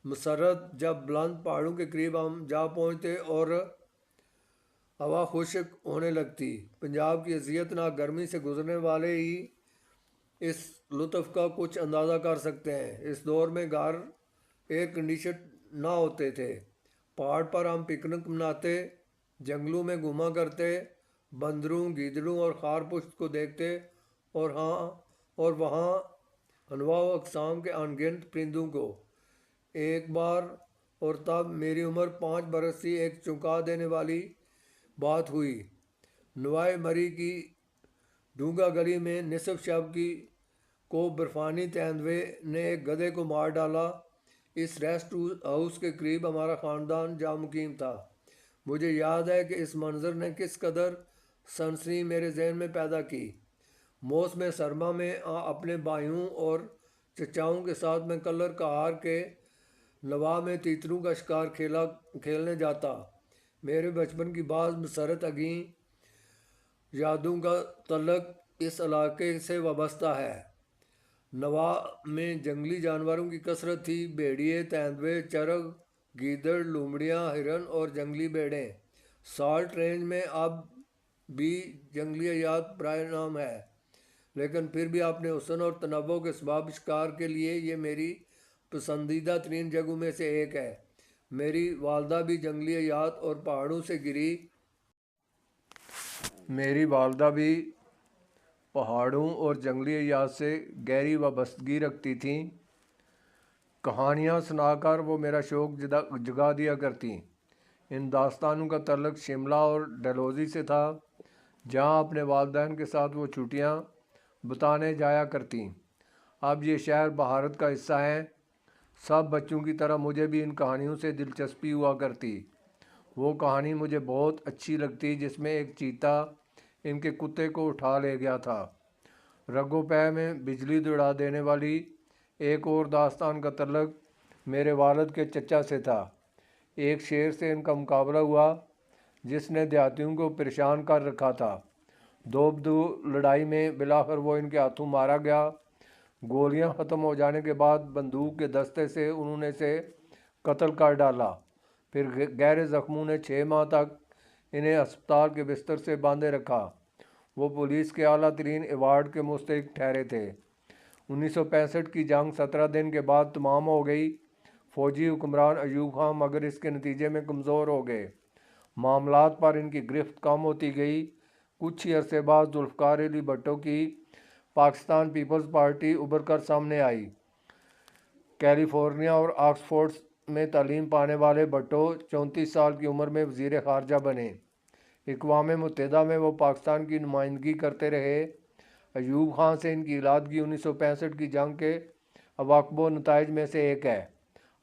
Speaker 1: مسرت جب بلند پہاڑوں کے قریب ہم جا پہنچتے اور ہوا خشک ہونے لگتی۔ پنجاب کی اذیت ناک گرمی سے گزرنے والے ہی اس لطف کا کچھ اندازہ کر سکتے ہیں۔ اس دور میں گھر ایئر کنڈیشن نہ ہوتے تھے۔ پہاڑ پر ہم پکنک مناتے، جنگلوں میں گھوما کرتے، بندروں، گیدڑوں اور خارپشت کو دیکھتے اور وہاں انواع و اقسام کے ان گنت پرندوں کو۔ ایک بار اور تب میری عمر 5 برس تھی، ایک چونکا دینے والی بات ہوئی۔ نوائے مری کی ڈونگا گلی میں نصف شب کو برفانی تیندوے نے ایک گدھے کو مار ڈالا۔ اس ریسٹ ہاؤس کے قریب ہمارا خاندان جا مقیم تھا۔ مجھے یاد ہے کہ اس منظر نے کس قدر سنسنی میرے ذہن میں پیدا کی۔ موسم سرما میں اپنے بھائیوں اور چچاؤں کے ساتھ میں کلر کہار کے نوا میں تیتروں کا شکار کھیلنے جاتا۔ میرے بچپن کی بعض مسرت انگیز یادوں کا تعلق اس علاقے سے وابستہ ہے۔ نوا میں جنگلی جانوروں کی کثرت تھی، بھیڑیے، تیندوے، چرغ، گیدڑ، لومڑیاں، ہرن اور جنگلی بھیڑیں۔ سالٹ رینج میں اب بھی جنگلی حیات برائے نام ہے، لیکن پھر بھی اپنے حسن اور تنوع کے سبب شکار کے لیے یہ میری پسندیدہ ترین جگہوں میں سے ایک ہے۔ میری والدہ بھی جنگلی حیات اور پہاڑوں اور جنگلی حیات سے گہری وابستگی رکھتی تھیں۔ کہانیاں سنا کر وہ میرا شوق جگا دیا کرتیں۔ ان داستانوں کا تعلق شملہ اور ڈلہوزی سے تھا، جہاں اپنے والدین کے ساتھ وہ چھٹیاں بتانے جایا کرتیں۔ اب یہ شہر بھارت کا حصہ ہیں۔ سب بچوں کی طرح مجھے بھی ان کہانیوں سے دلچسپی ہوا کرتی۔ وہ کہانی مجھے بہت اچھی لگتی جس میں ایک چیتا ان کے کتے کو اٹھا لے گیا تھا۔ رگوں پے میں بجلی دوڑا دینے والی ایک اور داستان کا تعلق میرے والد کے چچا سے تھا۔ ایک شیر سے ان کا مقابلہ ہوا جس نے دیہاتیوں کو پریشان کر رکھا تھا۔ دو بدو لڑائی میں بالآخر وہ ان کے ہاتھوں مارا گیا۔ گولیاں ختم ہو جانے کے بعد بندوق کے دستے سے انہوں نے اسے قتل کر ڈالا۔ پھر گہرے زخموں نے 6 ماہ تک انہیں ہسپتال کے بستر سے باندھے رکھا۔ وہ پولیس کے اعلیٰ ترین ایوارڈ کے مستحق ٹھہرے تھے۔ 1965 کی جنگ 17 دن کے بعد تمام ہو گئی۔ فوجی حکمران ایوب خان مگر اس کے نتیجے میں کمزور ہو گئے۔ معاملات پر ان کی گرفت کم ہوتی گئی۔ کچھ ہی عرصے بعد ذوالفقار علی بھٹو کی پاکستان پیپلز پارٹی ابھر کر سامنے آئی۔ کیلیفورنیا اور آکسفورڈ میں تعلیم پانے والے بھٹو 34 سال کی عمر میں وزیر خارجہ بنے۔ اقوام متحدہ میں وہ پاکستان کی نمائندگی کرتے رہے۔ ایوب خان سے ان کی علیحدگی 1965 کی جنگ کے عواقب و نتائج میں سے ایک ہے۔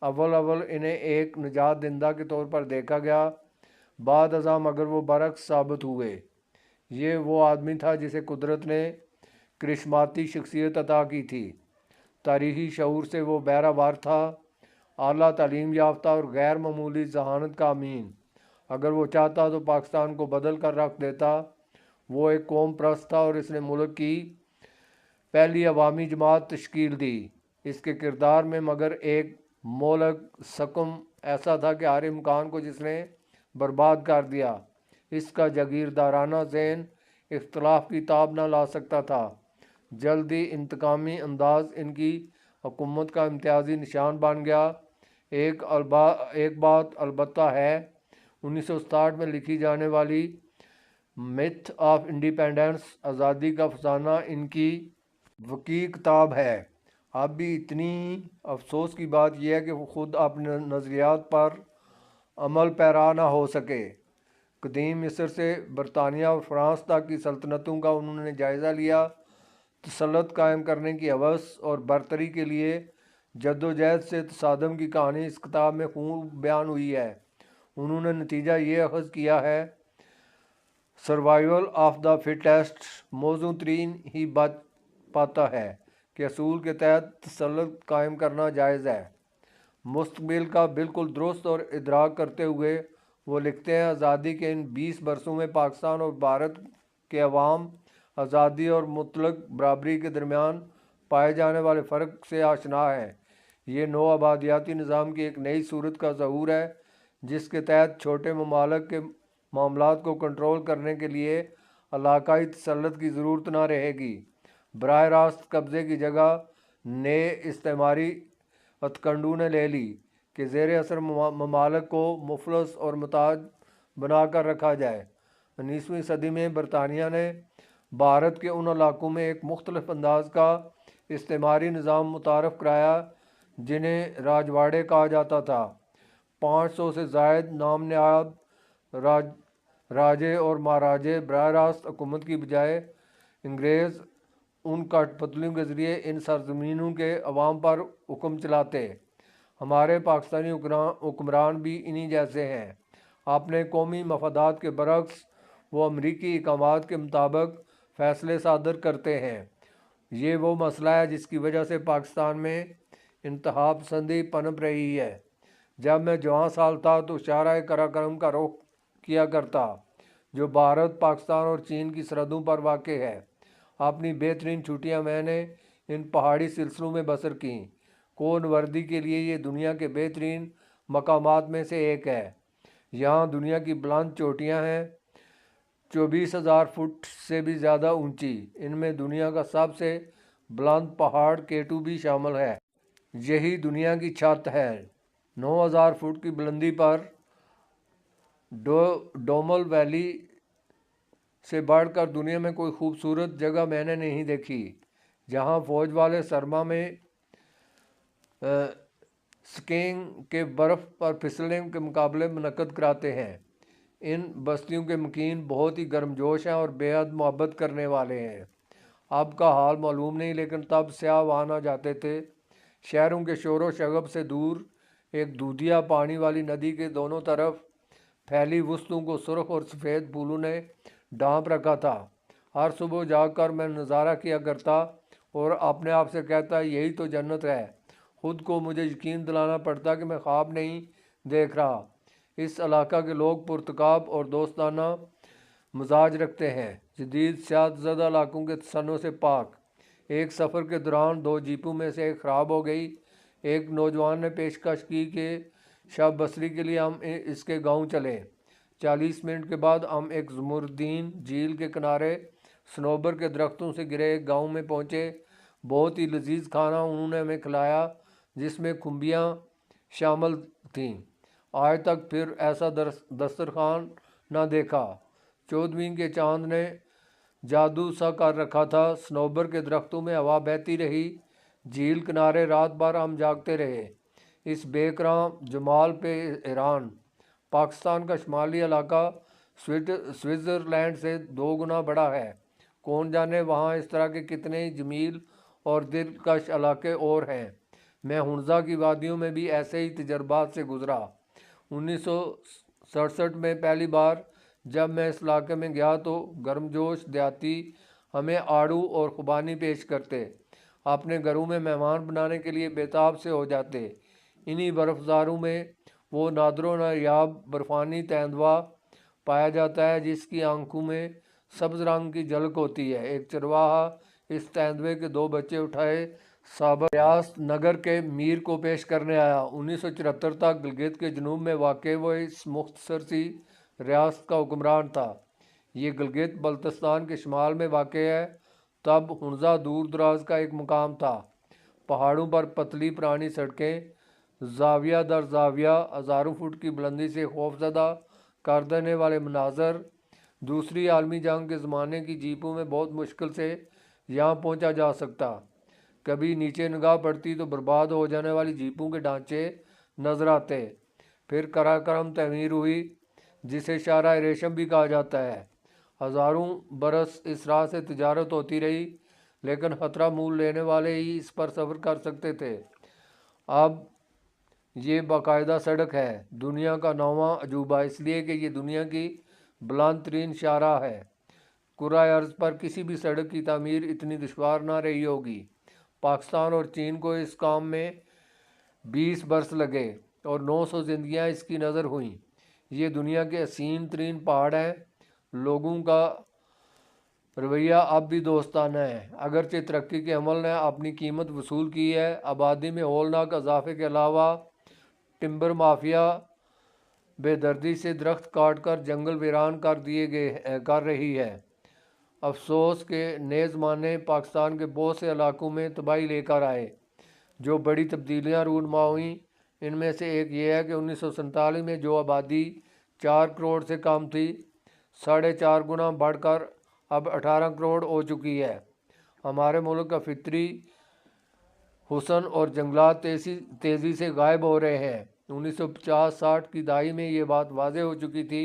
Speaker 1: اول انہیں ایک نجات دہندہ کے طور پر دیکھا گیا، بعد ازاں مگر وہ برعکس ثابت ہوئے۔ یہ وہ آدمی تھا جسے قدرت نے کرشماتی شخصیت عطا کی تھی۔ تاریخی شعور سے وہ بہرہ تھا، اعلیٰ تعلیم یافتہ اور غیر معمولی ذہانت کا امین۔ اگر وہ چاہتا تو پاکستان کو بدل کر رکھ دیتا۔ وہ ایک قوم پرست تھا اور اس نے ملک کی پہلی عوامی جماعت تشکیل دی۔ اس کے کردار میں مگر ایک مہلک سقم ایسا تھا کہ ہر امکان کو جس نے برباد کر دیا۔ اس کا جاگیردارانہ ذہن اختلاف کی تاب نہ لا سکتا تھا۔ جلدی انتقامی انداز ان کی حکومت کا امتیازی نشان بن گیا۔ ایک بات البتہ ہے، 1967 میں لکھی جانے والی میتھ آف انڈیپینڈنس، آزادی کا فسانہ، ان کی وقیع کتاب ہے۔ اب بھی اتنی افسوس کی بات یہ ہے کہ وہ خود اپنے نظریات پر عمل پیرا نہ ہو سکے۔ قدیم مصر سے برطانیہ اور فرانس تک کی سلطنتوں کا انہوں نے جائزہ لیا۔ تسلط قائم کرنے کی ہوس اور برتری کے لیے جدوجہد سے تصادم کی کہانی اس کتاب میں خوب بیان ہوئی ہے۔ انہوں نے نتیجہ یہ اخذ کیا ہے، سروائیول آف دا فٹیسٹ موزوں ترین ہی بچ پاتا ہے کہ اصول کے تحت تسلط قائم کرنا جائز ہے۔ مستقبل کا بالکل درست اور ادراک کرتے ہوئے وہ لکھتے ہیں، آزادی کے ان 20 برسوں میں پاکستان اور بھارت کے عوام آزادی اور مطلق برابری کے درمیان پائے جانے والے فرق سے آشنا ہیں۔ یہ نو آبادیاتی نظام کی ایک نئی صورت کا ظہور ہے جس کے تحت چھوٹے ممالک کے معاملات کو کنٹرول کرنے کے لیے علاقائی تسلط کی ضرورت نہ رہے گی۔ براہ راست قبضے کی جگہ نئے استعماری ہتھکنڈوں نے لے لی کہ زیر اثر ممالک کو مفلس اور محتاج بنا کر رکھا جائے۔ 19ویں صدی میں برطانیہ نے بھارت کے ان علاقوں میں ایک مختلف انداز کا استعماری نظام متعارف کرایا جنہیں راجواڑے کہا جاتا تھا۔ 500 سے زائد نام نہاد راجے اور مہاراجے براہ راست حکومت کی بجائے انگریز ان کٹ پتلیوں کے ذریعے ان سرزمینوں کے عوام پر حکم چلاتے۔ ہمارے پاکستانی حکمران بھی انہی جیسے ہیں۔ اپنے قومی مفادات کے برعکس وہ امریکی احکامات کے مطابق فیصلے صادر کرتے ہیں۔ یہ وہ مسئلہ ہے جس کی وجہ سے پاکستان میں انتہا پسندی پنپ رہی ہے۔
Speaker 2: جب میں جوان سال تھا تو شاہراہ قراقرم کا رخ کیا کرتا، جو بھارت، پاکستان اور چین کی سرحدوں پر واقع ہے۔ اپنی بہترین چھٹیاں میں نے ان پہاڑی سلسلوں میں بسر کیں۔ کون وردی کے لیے یہ دنیا کے بہترین مقامات میں سے ایک ہے۔ یہاں دنیا کی بلند چوٹیاں ہیں، 24,000 فٹ سے بھی زیادہ اونچی۔ ان میں دنیا کا سب سے بلند پہاڑ کیٹو بھی شامل ہے۔ یہی دنیا کی چھت ہے۔ 9,000 فٹ کی بلندی پر ڈومل ویلی سے بڑھ کر دنیا میں کوئی خوبصورت جگہ میں نے نہیں دیکھی۔ جہاں فوج والے سرما میں سکینگ کے برف پر پھسلنے کے مقابلے منعقد کراتے ہیں۔ ان بستیوں کے مکین بہت ہی گرمجوش ہیں اور بے حد محبت کرنے والے ہیں۔ اب کا حال معلوم نہیں، لیکن تب سیاح وہاں نہ جاتے تھے۔ شہروں کے شور و شغب سے دور ایک دودھیا پانی والی ندی کے دونوں طرف پھیلی وسطوں کو سرخ اور سفید پھولوں نے ڈھانپ رکھا تھا۔ ہر صبح جاگ کر میں نظارہ کیا کرتا اور اپنے آپ سے کہتا، یہی تو جنت ہے۔ خود کو مجھے یقین دلانا پڑتا کہ میں خواب نہیں دیکھ رہا۔ اس علاقہ کے لوگ پرتکاب اور دوستانہ مزاج رکھتے ہیں، جدید سیاحت زدہ علاقوں کے تسنن سے پاک۔ ایک سفر کے دوران 2 جیپوں میں سے ایک خراب ہو گئی۔ ایک نوجوان نے پیشکش کی کہ شب بصری کے لیے ہم اس کے گاؤں چلیں۔ 40 منٹ کے بعد ہم ایک زمردین جھیل کے کنارے صنوبر کے درختوں سے گھرے ایک گاؤں میں پہنچے۔ بہت ہی لذیذ کھانا انہوں نے ہمیں کھلایا، جس میں کھمبیاں شامل تھیں۔ آج تک پھر ایسا دسترخوان نہ دیکھا۔ 14ویں کے چاند نے جادو سا کر رکھا تھا۔ صنوبر کے درختوں میں ہوا بہتی رہی، جھیل کنارے رات بھر ہم جاگتے رہے۔ اس بے کراں جمال پہ حیران۔ پاکستان کا شمالی علاقہ سوئٹزرلینڈ سے 2 گنا بڑا ہے۔ کون جانے وہاں اس طرح کے کتنے ہی جمیل اور دلکش علاقے اور ہیں۔ میں ہنزا کی وادیوں میں بھی ایسے ہی تجربات سے گزرا۔ 1967 میں پہلی بار جب میں اس علاقے میں گیا تو گرمجوش دیہاتی ہمیں آڑو اور خوبانی پیش کرتے، اپنے گھروں میں مہمان بنانے کے لیے بےتاب سے ہو جاتے۔ انہی برفزاروں میں وہ نادر و نایاب برفانی تیندوا پایا جاتا ہے جس کی آنکھوں میں سبز رنگ کی جھلک ہوتی ہے۔ ایک چرواہا اس تیندوے کے 2 بچے اٹھائے سابق ریاست نگر کے میر کو پیش کرنے آیا۔ 1974 تک گلگت کے جنوب میں واقع وہ اس مختصر سی ریاست کا حکمران تھا۔ یہ گلگت بلتستان کے شمال میں واقع ہے۔ تب ہنزا دور دراز کا ایک مقام تھا۔ پہاڑوں پر پتلی پرانی سڑکیں، زاویہ در زاویہ ہزاروں فٹ کی بلندی سے خوفزدہ کر دینے والے مناظر۔ دوسری عالمی جنگ کے زمانے کی جیپوں میں بہت مشکل سے یہاں پہنچا جا سکتا۔ کبھی نیچے نگاہ پڑتی تو برباد ہو جانے والی جیپوں کے ڈھانچے نظر آتے۔ پھر قراقرم تعمیر ہوئی، جسے شاہراہ ریشم بھی کہا جاتا ہے۔ ہزاروں برس اس راہ سے تجارت ہوتی رہی، لیکن خطرہ مول لینے والے ہی اس پر سفر کر سکتے تھے۔ اب یہ باقاعدہ سڑک ہے، دنیا کا 9واں عجوبہ، اس لیے کہ یہ دنیا کی بلند ترین شاہراہ ہے۔ کرۂ ارض پر کسی بھی سڑک کی تعمیر اتنی دشوار نہ رہی ہوگی۔ پاکستان اور چین کو اس کام میں 20 برس لگے اور 900 زندگیاں اس کی نذر ہوئیں۔ یہ دنیا کے حسین ترین پہاڑ ہیں۔ لوگوں کا رویہ اب بھی دوستانہ ہے، اگرچہ ترقی کے عمل نے اپنی قیمت وصول کی ہے۔ آبادی میں ہولناک اضافے کے علاوہ ٹمبر مافیا بے دردی سے درخت کاٹ کر جنگل ویران کر رہی ہے۔ افسوس کہ نئے زمانے پاکستان کے بہت سے علاقوں میں تباہی لے کر آئے۔ جو بڑی تبدیلیاں رونما ہوئیں، ان میں سے ایک یہ ہے کہ 1947 میں جو آبادی 4 کروڑ سے کم تھی، 4.5 گنا بڑھ کر اب 18 کروڑ ہو چکی ہے۔ ہمارے ملک کا فطری حسن اور جنگلات تیزی سے غائب ہو رہے ہیں۔ 1950-60 کی دہائی میں یہ بات واضح ہو چکی تھی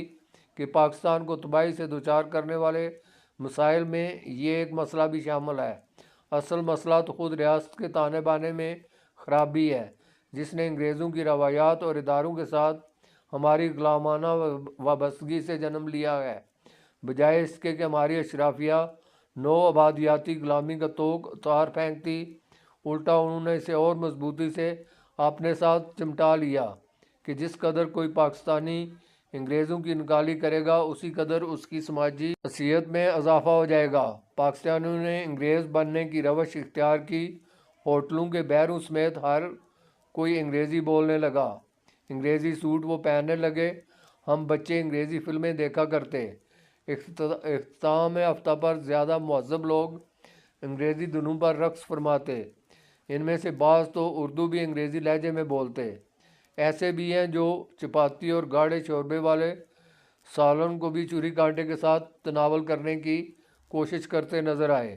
Speaker 2: کہ پاکستان کو تباہی سے دوچار کرنے والے مسائل میں یہ ایک مسئلہ بھی شامل ہے۔ اصل مسئلہ تو خود ریاست کے تانے بانے میں خرابی ہے، جس نے انگریزوں کی روایات اور اداروں کے ساتھ ہماری غلامانہ وابستگی سے جنم لیا ہے۔ بجائے اس کے کہ ہماری اشرافیہ نو آبادیاتی غلامی کا توق اتار پھینکتی، الٹا انہوں نے اسے اور مضبوطی سے اپنے ساتھ چمٹا لیا۔ کہ جس قدر کوئی پاکستانی انگریزوں کی نکالی کرے گا اسی قدر اس کی سماجی حیثیت میں اضافہ ہو جائے گا۔ پاکستانیوں نے انگریز بننے کی روش اختیار کی۔ ہوٹلوں کے بیروں سمیت ہر کوئی انگریزی بولنے لگا، انگریزی سوٹ وہ پہننے لگے۔ ہم بچے انگریزی فلمیں دیکھا کرتے۔ اختتام ہفتہ پر زیادہ مہذب لوگ انگریزی دھنوں پر رقص فرماتے، ان میں سے بعض تو اردو بھی انگریزی لہجے میں بولتے۔ ایسے بھی ہیں جو چپاتی اور گاڑھے شوربے والے سالن کو بھی چوری کانٹے کے ساتھ تناول کرنے کی کوشش کرتے نظر آئے۔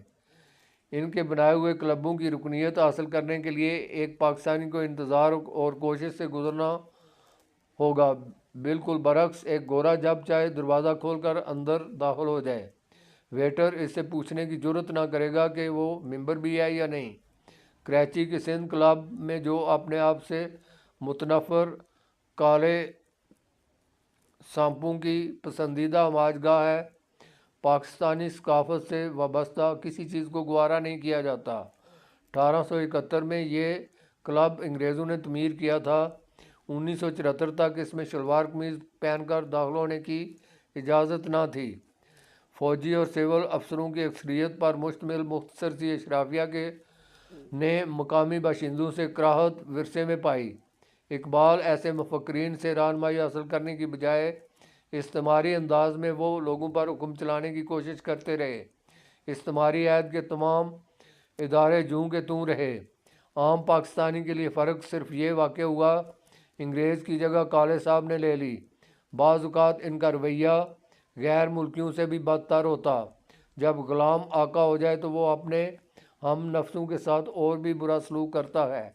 Speaker 2: ان کے بنائے ہوئے کلبوں کی رکنیت حاصل کرنے کے لیے ایک پاکستانی کو انتظار اور کوشش سے گزرنا ہوگا، بالکل برعکس ایک گورا جب چاہے دروازہ کھول کر اندر داخل ہو جائے، ویٹر اس سے پوچھنے کی جرت نہ کرے گا کہ وہ ممبر بھی ہے یا نہیں۔ کراچی کے سندھ کلب میں جو اپنے آپ سے متنفر کالے سانپوں کی پسندیدہ ہماج گاہ ہے، پاکستانی ثقافت سے وابستہ کسی چیز کو گوارا نہیں کیا جاتا۔ 1871 میں یہ کلب انگریزوں نے تعمیر کیا تھا۔ 1974 تک اس میں شلوار قمیض پہن کر داخل ہونے کی اجازت نہ تھی۔ فوجی اور سول افسروں کی اکثریت پر مشتمل مختصر سی اشرافیہ کے نے مقامی باشندوں سے کراہت ورثے میں پائی۔ اقبال ایسے مفکرین سے رہنمائی حاصل کرنے کی بجائے استعماری انداز میں وہ لوگوں پر حکم چلانے کی کوشش کرتے رہے۔ استعماری عہد کے تمام ادارے جوں کے توں رہے۔ عام پاکستانی کے لیے فرق صرف یہ واقع ہوا، انگریز کی جگہ کالے صاحب نے لے لی۔ بعض اوقات ان کا رویہ غیر ملکیوں سے بھی بدتر ہوتا۔ جب غلام آقا ہو جائے تو وہ اپنے ہم نفسوں کے ساتھ اور بھی برا سلوک کرتا ہے۔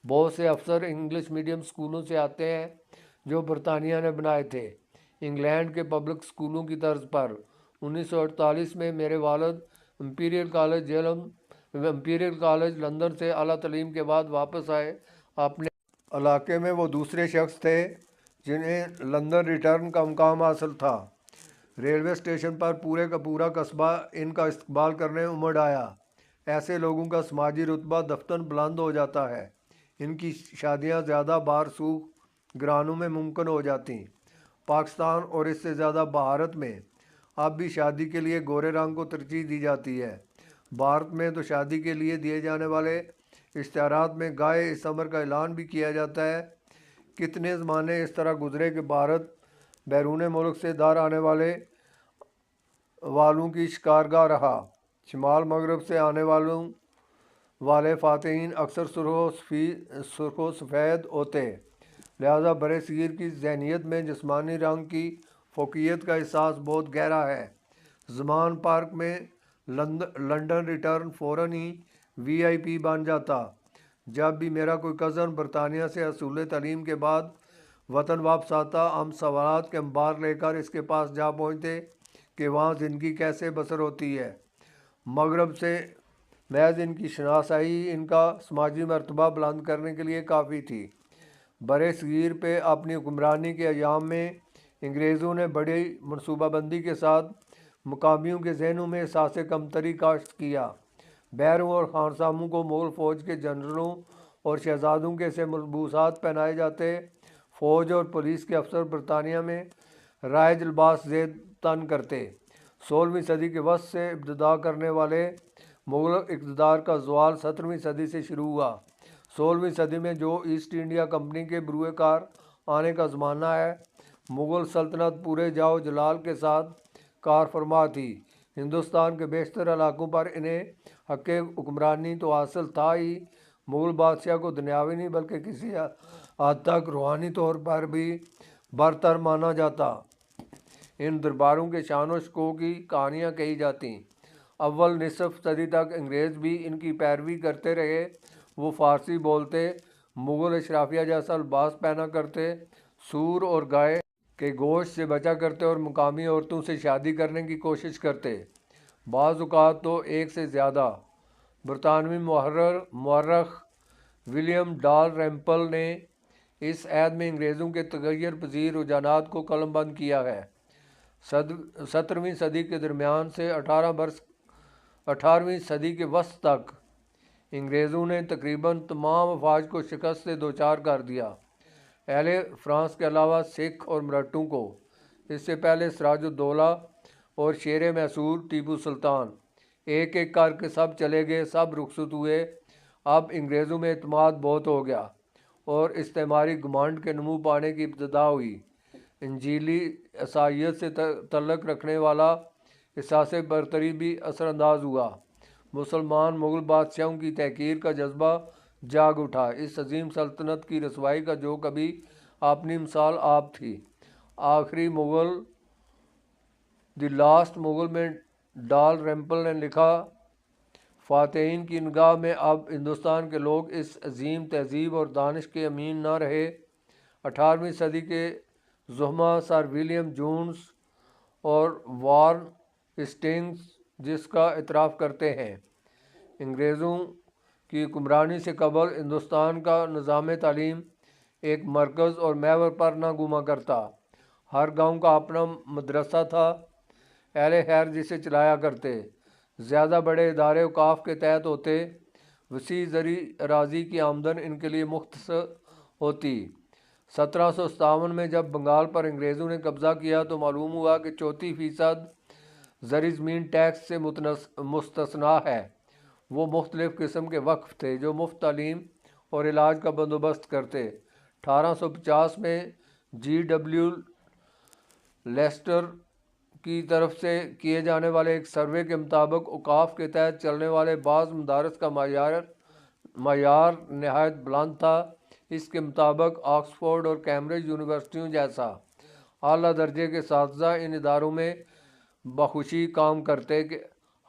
Speaker 2: بہت سے افسر انگلش میڈیم سکولوں سے آتے ہیں جو برطانیہ نے بنائے تھے، انگلینڈ کے پبلک سکولوں کی طرز پر۔ 1948 میں میرے والد امپیریل کالج لندن سے اعلیٰ تعلیم کے بعد واپس آئے۔ اپنے علاقے میں وہ دوسرے شخص تھے جنہیں لندن ریٹرن کا مقام حاصل تھا۔ ریلوے اسٹیشن پر پورے کا پورا قصبہ ان کا استقبال کرنے امڑ آیا۔ ایسے لوگوں کا سماجی رتبہ دفتن بلند ہو جاتا ہے، ان کی شادیاں زیادہ بارسوخ گھرانوں میں ممکن ہو جاتی۔ پاکستان اور اس سے زیادہ بھارت میں اب بھی شادی کے لیے گورے رنگ کو ترجیح دی جاتی ہے۔ بھارت میں تو شادی کے لیے دیے جانے والے اشتہارات میں گائے اس امر کا اعلان بھی کیا جاتا ہے۔ کتنے زمانے اس طرح گزرے کہ بھارت بیرون ملک سے در آنے والوں کی شکارگاہ رہا۔ شمال مغرب سے آنے والے فاتحین اکثر سرخ و سفید ہوتے، لہذا برصغیر کی ذہنیت میں جسمانی رنگ کی فوقیت کا احساس بہت گہرا ہے۔ زمان پارک میں لنڈن ریٹرن فوراً ہی VIP بن جاتا۔ جب بھی میرا کوئی کزن برطانیہ سے حصول تعلیم کے بعد وطن واپس آتا، ہم سوالات کے انبار لے کر اس کے پاس جا پہنچتے کہ وہاں زندگی کیسے بسر ہوتی ہے۔ مغرب سے محض ان کی شناسائی ان کا سماجی مرتبہ بلند کرنے کے لیے کافی تھی۔ برصغیر پہ اپنی حکمرانی کے ایام میں انگریزوں نے بڑی منصوبہ بندی کے ساتھ مقامیوں کے ذہنوں میں احساس کمتری کاشت کیا۔ بیروں اور خانساموں کو مغل فوج کے جنرلوں اور شہزادوں کے سے ملبوسات پہنائے جاتے۔ فوج اور پولیس کے افسر برطانیہ میں رائج لباس زیب تن کرتے۔ 16ویں صدی کے وسط سے ابتدا کرنے والے مغل اقتدار کا زوال 17ویں صدی سے شروع ہوا۔ 16ویں صدی میں جو ایسٹ انڈیا کمپنی کے بروئے کار آنے کا زمانہ ہے، مغل سلطنت پورے جاؤ جلال کے ساتھ کار فرما تھی۔ ہندوستان کے بیشتر علاقوں پر انہیں حق حکمرانی تو حاصل تھا ہی، مغل بادشاہ کو دنیاوی نہیں بلکہ کسی حد تک روحانی طور پر بھی برتر مانا جاتا۔ ان درباروں کے شان و شوکت کی کہانیاں کہی جاتی۔ اول نصف صدی تک انگریز بھی ان کی پیروی کرتے رہے۔ وہ فارسی بولتے، مغل اشرافیہ جیسا لباس پہنا کرتے، سور اور گائے کے گوشت سے بچا کرتے اور مقامی عورتوں سے شادی کرنے کی کوشش کرتے، بعض اوقات تو ایک سے زیادہ۔ برطانوی مورخ ولیم ڈال ریمپل نے اس عہد میں انگریزوں کے تغیر پذیر رجحانات کو قلم بند کیا ہے۔ 17ویں صدی کے درمیان سے 18ویں صدی کے وسط تک انگریزوں نے تقریباً تمام افواج کو شکست سے دوچار کر دیا۔ اہل فرانس کے علاوہ سکھ اور مراٹھوں کو، اس سے پہلے سراج الدولہ اور شیر میسور ٹیپو سلطان، ایک ایک کر کے سب چلے گئے، سب رخصت ہوئے۔ اب انگریزوں میں اعتماد بہت ہو گیا اور استعماری گھمنڈ کے نمو پانے کی ابتدا ہوئی۔ انجیلی عیسائیت سے تعلق رکھنے والا احساس برتری بھی اثر انداز ہوا۔ مسلمان مغل بادشاہوں کی تحقیر کا جذبہ جاگ اٹھا۔ اس عظیم سلطنت کی رسوائی کا جو کبھی اپنی مثال آپ تھی۔ آخری مغل، دی لاسٹ مغل میں ڈال ریمپل نے لکھا، فاتحین کی نگاہ میں اب ہندوستان کے لوگ اس عظیم تہذیب اور دانش کے امین نہ رہے۔ 18ویں صدی کے زعما سر ولیم جونز اور وارن ہیسٹنگز جس کا اعتراف کرتے ہیں، انگریزوں کی حکمرانی سے قبل ہندوستان کا نظام تعلیم ایک مرکز اور محور پر نہ گھوما کرتا۔ ہر گاؤں کا اپنا مدرسہ تھا، اہل خیر جسے چلایا کرتے۔ زیادہ بڑے ادارے اوقاف کے تحت ہوتے، وسیع زرعی اراضی کی آمدن ان کے لیے مختص ہوتی۔ 1757 میں جب بنگال پر انگریزوں نے قبضہ کیا تو معلوم ہوا کہ 34% زرعی زمین ٹیکس سے مستثنیٰ ہے۔ وہ مختلف قسم کے وقف تھے جو مفت تعلیم اور علاج کا بندوبست کرتے۔ 1850 میں جی ڈبلیو لیسٹر کی طرف سے کیے جانے والے ایک سروے کے مطابق اوقاف کے تحت چلنے والے بعض مدارس کا معیار نہایت بلند تھا۔ اس کے مطابق آکسفورڈ اور کیمبرج یونیورسٹیوں جیسا اعلیٰ درجے کے اساتذہ ان اداروں میں بخوشی کام کرتے کہ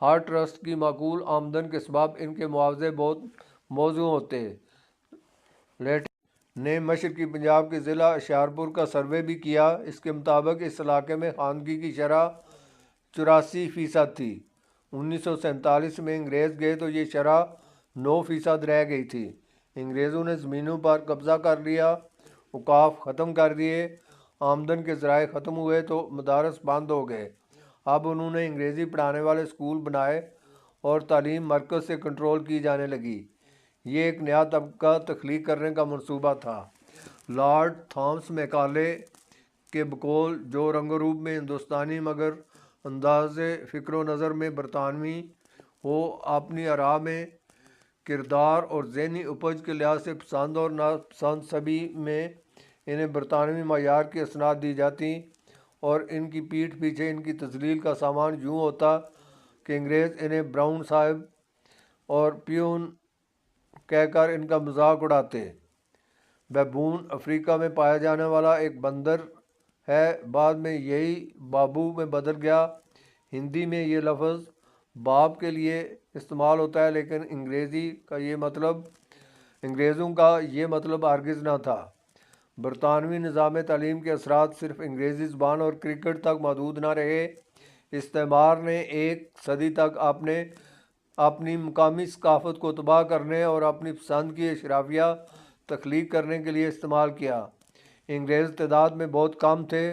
Speaker 2: ہر ٹرسٹ کی معقول آمدن کے سبب ان کے معاوضے بہت موزوں ہوتے۔ لیٹر نے مشرقی پنجاب کے ضلع ہوشیارپور کا سروے بھی کیا۔ اس کے مطابق اس علاقے میں خواندگی کی شرح 84% تھی۔ 1947 میں انگریز گئے تو یہ شرح 9% رہ گئی تھی۔ انگریزوں نے زمینوں پر قبضہ کر لیا، اوقاف ختم کر دیے، آمدن کے ذرائع ختم ہوئے تو مدارس بند ہو گئے۔ اب انہوں نے انگریزی پڑھانے والے اسکول بنائے اور تعلیم مرکز سے کنٹرول کی جانے لگی۔ یہ ایک نیا طبقہ تخلیق کرنے کا منصوبہ تھا۔ لارڈ تھامس میکالے کے بقول جو رنگ و روپ میں ہندوستانی مگر انداز فکر و نظر میں برطانوی ہو، اپنی آراء میں، کردار اور ذہنی اپج کے لحاظ سے پسند اور ناپسند سبھی میں انہیں برطانوی معیار کی اسناد دی جاتی اور ان کی پیٹھ پیچھے ان کی تذلیل کا سامان یوں ہوتا کہ انگریز انہیں براؤن صاحب اور پیون کہہ کر ان کا مذاق اڑاتے۔ بیبون افریقہ میں پایا جانے والا ایک بندر ہے، بعد میں یہی بابو میں بدل گیا۔ ہندی میں یہ لفظ باپ کے لیے استعمال ہوتا ہے، لیکن انگریزوں کا یہ مطلب ہرگز نہ تھا۔ برطانوی نظام تعلیم کے اثرات صرف انگریزی زبان اور کرکٹ تک محدود نہ رہے۔ استعمار نے ایک صدی تک اپنی مقامی ثقافت کو تباہ کرنے اور اپنی پسند کی اشرافیہ تخلیق کرنے کے لیے استعمال کیا۔ انگریز تعداد میں بہت کم تھے،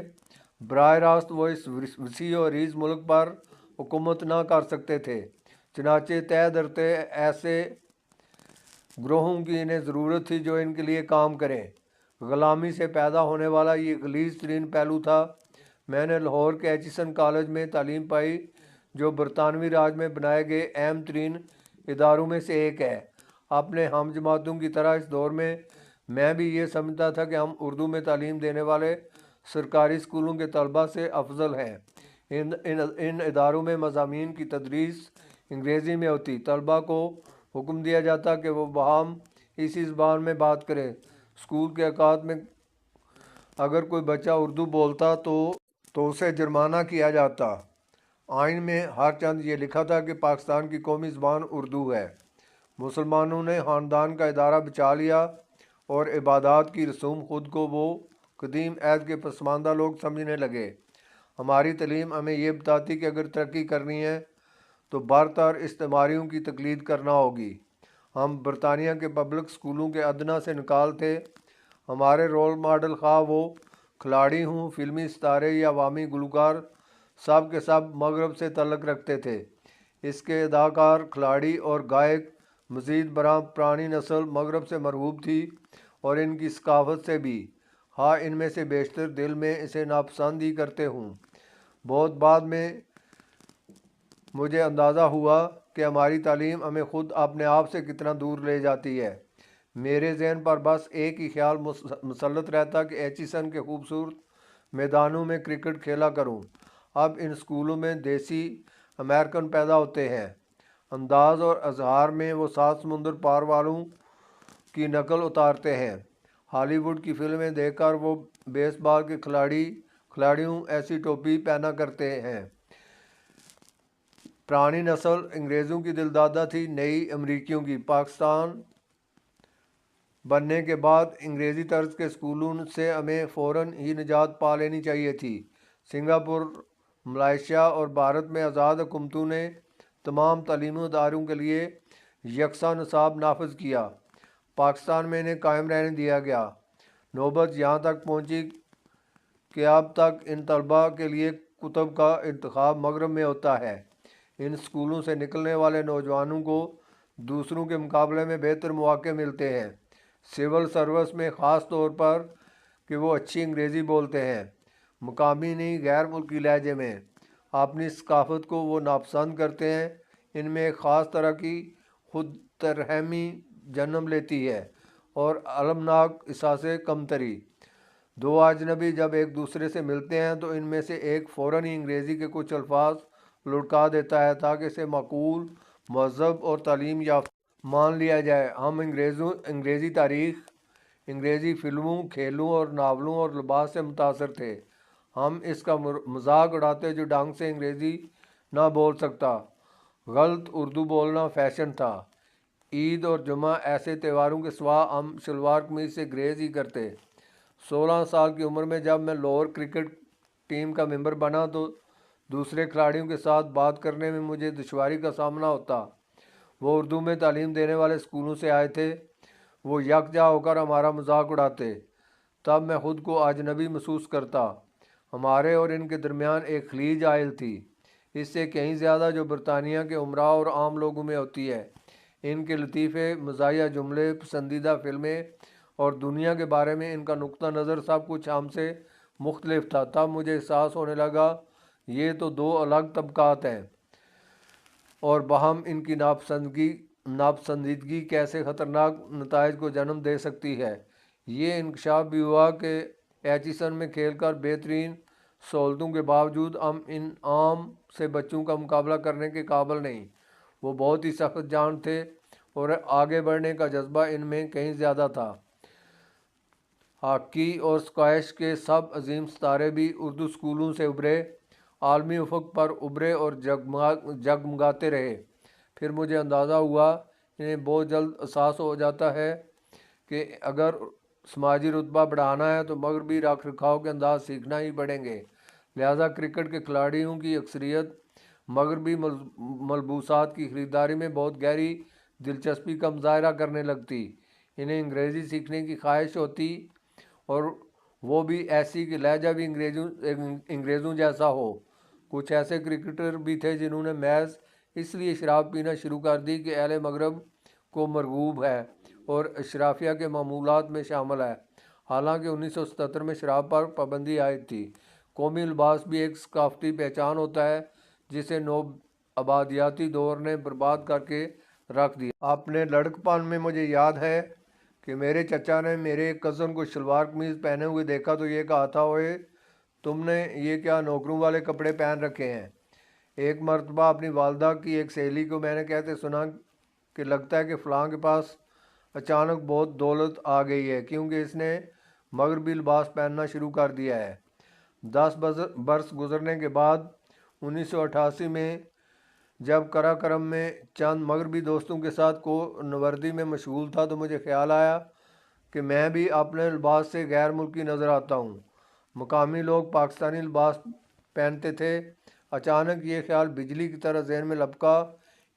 Speaker 2: براہ راست وہ اس وسیع و عریض ملک پر حکومت نہ کر سکتے تھے، چنانچہ تہ درتے ایسے گروہوں کی انہیں ضرورت تھی جو ان کے لیے کام کریں۔ غلامی سے پیدا ہونے والا یہ غلیظ ترین پہلو تھا۔ میں نے لاہور کے ایچسن کالج میں تعلیم پائی جو برطانوی راج میں بنائے گئے اہم ترین اداروں میں سے ایک ہے۔ اپنے ہم جماعتوں کی طرح اس دور میں بھی یہ سمجھتا تھا کہ ہم اردو میں تعلیم دینے والے سرکاری اسکولوں کے طلباء سے افضل ہیں۔ ان اداروں میں مضامین کی تدریس انگریزی میں ہوتی، طلباء کو حکم دیا جاتا کہ وہ باہم اسی زبان میں بات کریں۔ اسکول کے اوقات میں اگر کوئی بچہ اردو بولتا تو اسے جرمانہ کیا جاتا۔ آئین میں ہر چند یہ لکھا تھا کہ پاکستان کی قومی زبان اردو ہے۔ مسلمانوں نے خاندان کا ادارہ بچا لیا اور عبادات کی رسوم خود کو وہ قدیم عہد کے پسماندہ لوگ سمجھنے لگے۔ ہماری تعلیم ہمیں یہ بتاتی کہ اگر ترقی کرنی ہے تو برتر استعماریوں کی تقلید کرنا ہوگی۔ ہم برطانیہ کے پبلک اسکولوں کے ادنیٰ سے نکال تھے۔ ہمارے رول ماڈل خواہ وہ کھلاڑی ہوں، فلمی ستارے یا عوامی گلوکار، سب کے سب مغرب سے تعلق رکھتے تھے۔ اس کے اداکار، کھلاڑی اور گائک مزید برآں پرانی نسل مغرب سے مرعوب تھی اور ان کی ثقافت سے بھی۔ ہاں ان میں سے بیشتر دل میں اسے ناپسند ہی کرتے ہوں۔ بہت بعد میں مجھے اندازہ ہوا کہ ہماری تعلیم ہمیں خود اپنے آپ سے کتنا دور لے جاتی ہے۔ میرے ذہن پر بس ایک ہی خیال مسلط رہتا کہ ایچیسن کے خوبصورت میدانوں میں کرکٹ کھیلا کروں۔ اب ان اسکولوں میں دیسی امریکن پیدا ہوتے ہیں، انداز اور اظہار میں وہ 7 سمندر پار والوں کی نقل اتارتے ہیں۔ ہالی ووڈ کی فلمیں دیکھ کر وہ بیس بال کے کھلاڑیوں ایسی ٹوپی پہنا کرتے ہیں۔ پرانی نسل انگریزوں کی دلدادہ تھی، نئی امریکیوں کی۔ پاکستان بننے کے بعد انگریزی طرز کے اسکولوں سے ہمیں فوراً ہی نجات پا لینی چاہیے تھی۔ سنگاپور، ملائیشیا اور بھارت میں آزاد حکومتوں نے تمام تعلیمی اداروں کے لیے یکساں نصاب نافذ کیا۔ پاکستان میں انہیں قائم رہنے دیا گیا۔ نوبت یہاں تک پہنچی کہ اب تک ان طلباء کے لیے کتب کا انتخاب مغرب میں ہوتا ہے۔ ان اسکولوں سے نکلنے والے نوجوانوں کو دوسروں کے مقابلے میں بہتر مواقع ملتے ہیں، سول سروس میں خاص طور پر کہ وہ اچھی انگریزی بولتے ہیں، مقامی نہیں غیر ملکی لہجے میں۔ اپنی ثقافت کو وہ ناپسند کرتے ہیں، ان میں ایک خاص طرح کی خود ترحمی جنم لیتی ہے اور المناک احساس کمتری۔ دو اجنبی جب ایک دوسرے سے ملتے ہیں تو ان میں سے ایک فوراً ہی انگریزی کے کچھ الفاظ لڑکا دیتا ہے تاکہ اسے معقول، مہذب اور تعلیم یافتہ مان لیا جائے۔ ہم انگریزی تاریخ، انگریزی فلموں، کھیلوں اور ناولوں اور لباس سے متاثر تھے۔ ہم اس کا مذاق اڑاتے جو ڈھنگ سے انگریزی نہ بول سکتا۔ غلط اردو بولنا فیشن تھا۔ عید اور جمعہ ایسے تہواروں کے سوا ہم شلوار قمیض سے گریز ہی کرتے۔ 16 سال کی عمر میں جب میں لاہور کرکٹ ٹیم کا ممبر بنا تو دوسرے کھلاڑیوں کے ساتھ بات کرنے میں مجھے دشواری کا سامنا ہوتا۔ وہ اردو میں تعلیم دینے والے اسکولوں سے آئے تھے، وہ یکجا ہو کر ہمارا مذاق اڑاتے۔ تب میں خود کو اجنبی محسوس کرتا۔ ہمارے اور ان کے درمیان ایک خلیج حائل تھی، اس سے کہیں زیادہ جو برطانیہ کے امراء اور عام لوگوں میں ہوتی ہے۔ ان کے لطیفے، مزاحیہ جملے، پسندیدہ فلمیں اور دنیا کے بارے میں ان کا نقطہ نظر سب کچھ ہم سے مختلف تھا۔ تب مجھے احساس ہونے لگا یہ تو دو الگ طبقات ہیں اور باہم ان کی ناپسندیدگی کیسے خطرناک نتائج کو جنم دے سکتی ہے۔ یہ انکشاف بھی ہوا کہ ایچیسن میں کھیل کر بہترین سہولتوں کے باوجود ہم ان عام سے بچوں کا مقابلہ کرنے کے قابل نہیں۔ وہ بہت ہی سخت جان تھے اور آگے بڑھنے کا جذبہ ان میں کہیں زیادہ تھا۔ ہاکی اور اسکواش کے سب عظیم ستارے بھی اردو اسکولوں سے ابھرے، عالمی افق پر ابھرے اور جگمگاتے رہے۔ پھر مجھے اندازہ ہوا، انہیں بہت جلد احساس ہو جاتا ہے کہ اگر سماجی رتبہ بڑھانا ہے تو مغربی رکھ رکھاؤ کے انداز سیکھنا ہی پڑیں گے۔ لہٰذا کرکٹ کے کھلاڑیوں کی اکثریت مغربی ملبوسات کی خریداری میں بہت گہری دلچسپی کا مظاہرہ کرنے لگتی۔ انہیں انگریزی سیکھنے کی خواہش ہوتی اور وہ بھی ایسی کہ لہجہ بھی انگریزوں جیسا ہو۔ کچھ ایسے کرکٹر بھی تھے جنہوں نے محض اس لیے شراب پینا شروع کر دی کہ اہل مغرب کو مرغوب ہے اور اشرافیہ کے معمولات میں شامل ہے۔ حالانکہ 1977 میں شراب پر پابندی عائد تھی۔ قومی لباس بھی ایک ثقافتی پہچان ہوتا ہے جسے نوآبادیاتی دور نے برباد کر کے رکھ دیا۔ اپنے لڑکپن میں مجھے یاد ہے کہ میرے چچا نے میرے ایک کزن کو شلوار قمیض پہنے ہوئے دیکھا تو یہ کہا تھا، اوئے تم نے یہ کیا نوکروں والے کپڑے پہن رکھے ہیں۔ ایک مرتبہ اپنی والدہ کی ایک سہیلی کو میں نے کہتے سنا کہ لگتا ہے کہ فلاں کے پاس اچانک بہت دولت آ گئی ہے کیونکہ اس نے مغربی لباس پہننا شروع کر دیا ہے۔ 10 برس گزرنے کے بعد 1988 میں جب قراقرم میں چند مغربی دوستوں کے ساتھ کو نوردی میں مشغول تھا تو مجھے خیال آیا کہ میں بھی اپنے لباس سے غیر ملکی نظر آتا ہوں۔ مقامی لوگ پاکستانی لباس پہنتے تھے۔ اچانک یہ خیال بجلی کی طرح ذہن میں لپکا،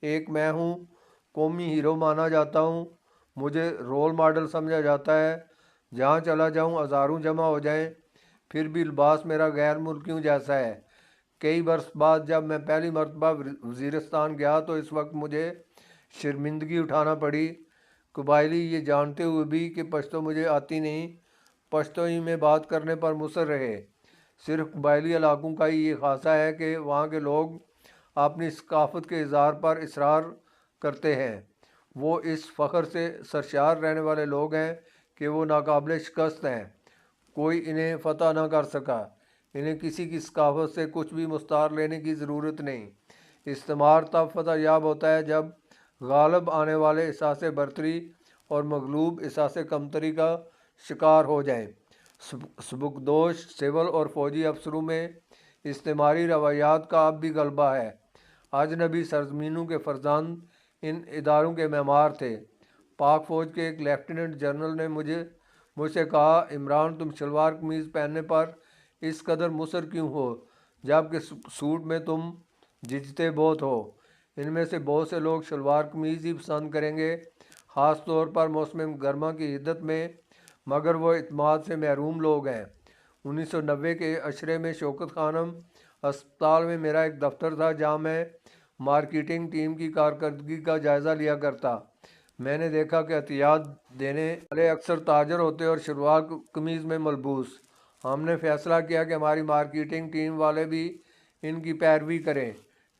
Speaker 2: ایک میں ہوں، قومی ہیرو مانا جاتا ہوں، مجھے رول ماڈل سمجھا جاتا ہے، جہاں چلا جاؤں ہزاروں جمع ہو جائیں، پھر بھی لباس میرا غیر ملکیوں جیسا ہے۔ کئی برس بعد جب میں پہلی مرتبہ وزیرستان گیا تو اس وقت مجھے شرمندگی اٹھانا پڑی۔ قبائلی یہ جانتے ہوئے بھی کہ پشتو مجھے آتی نہیں، پشتوئی میں بات کرنے پر مصر رہے۔ صرف قبائلی علاقوں کا ہی یہ خاصہ ہے کہ وہاں کے لوگ اپنی ثقافت کے اظہار پر اصرار کرتے ہیں۔ وہ اس فخر سے سرشار رہنے والے لوگ ہیں کہ وہ ناقابل شکست ہیں، کوئی انہیں فتح نہ کر سکا۔ انہیں کسی کی ثقافت سے کچھ بھی مستعار لینے کی ضرورت نہیں۔ استعمار تب فتح یاب ہوتا ہے جب غالب آنے والے احساس برتری اور مغلوب احساس کمتری کا شکار ہو جائیں۔ سبکدوش سول اور فوجی افسروں میں استعماری روایات کا اب بھی غلبہ ہے۔ اجنبی سرزمینوں کے فرزند ان اداروں کے معمار تھے۔ پاک فوج کے ایک لیفٹیننٹ جنرل نے مجھ سے کہا، عمران تم شلوار قمیض پہننے پر اس قدر مصر کیوں ہو جبکہ سوٹ میں تم جھجھتے بہت ہو؟ ان میں سے بہت سے لوگ شلوار قمیض ہی پسند کریں گے، خاص طور پر موسم گرما کی حدت میں، مگر وہ اعتماد سے محروم لوگ ہیں۔ 1990 کے عشرے میں شوکت خانم اسپتال میں میرا ایک دفتر تھا جہاں میں مارکیٹنگ ٹیم کی کارکردگی کا جائزہ لیا کرتا۔ میں نے دیکھا کہ عطیات دینے والے اکثر تاجر ہوتے اور شلوار قمیض میں ملبوس۔ ہم نے فیصلہ کیا کہ ہماری مارکیٹنگ ٹیم والے بھی ان کی پیروی کریں۔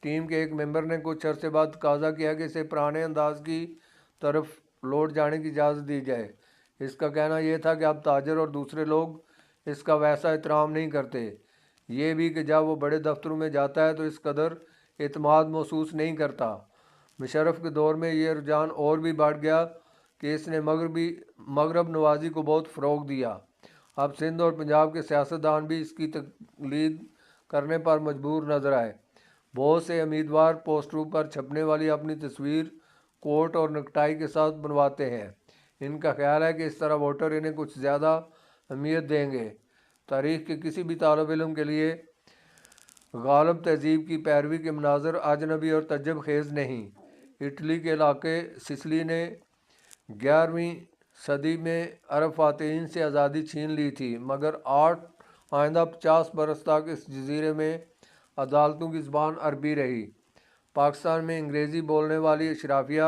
Speaker 2: ٹیم کے ایک ممبر نے کچھ عرصے بعد تقاضا کیا کہ اسے پرانے انداز کی طرف لوٹ جانے کی اجازت دی جائے۔ اس کا کہنا یہ تھا کہ اب تاجر اور دوسرے لوگ اس کا ویسا احترام نہیں کرتے۔ یہ بھی کہ جب وہ بڑے دفتروں میں جاتا ہے تو اس قدر اعتماد محسوس نہیں کرتا۔ مشرف کے دور میں یہ رجحان اور بھی بڑھ گیا کہ اس نے مغرب نوازی کو بہت فروغ دیا۔ اب سندھ اور پنجاب کے سیاستدان بھی اس کی تقلید کرنے پر مجبور نظر آئے۔ بہت سے امیدوار پوسٹروں پر چھپنے والی اپنی تصویر کوٹ اور نکٹائی کے ساتھ بنواتے ہیں۔ ان کا خیال ہے کہ اس طرح ووٹر انہیں کچھ زیادہ اہمیت دیں گے۔ تاریخ کے کسی بھی طالب علم کے لیے غالب تہذیب کی پیروی کے مناظر اجنبی اور تعجب خیز نہیں۔ اٹلی کے علاقے سسلی نے 11ویں صدی میں عرب فاتحین سے آزادی چھین لی تھی، مگر آئندہ 50 برس تک اس جزیرے میں عدالتوں کی زبان عربی رہی۔ پاکستان میں انگریزی بولنے والی اشرافیہ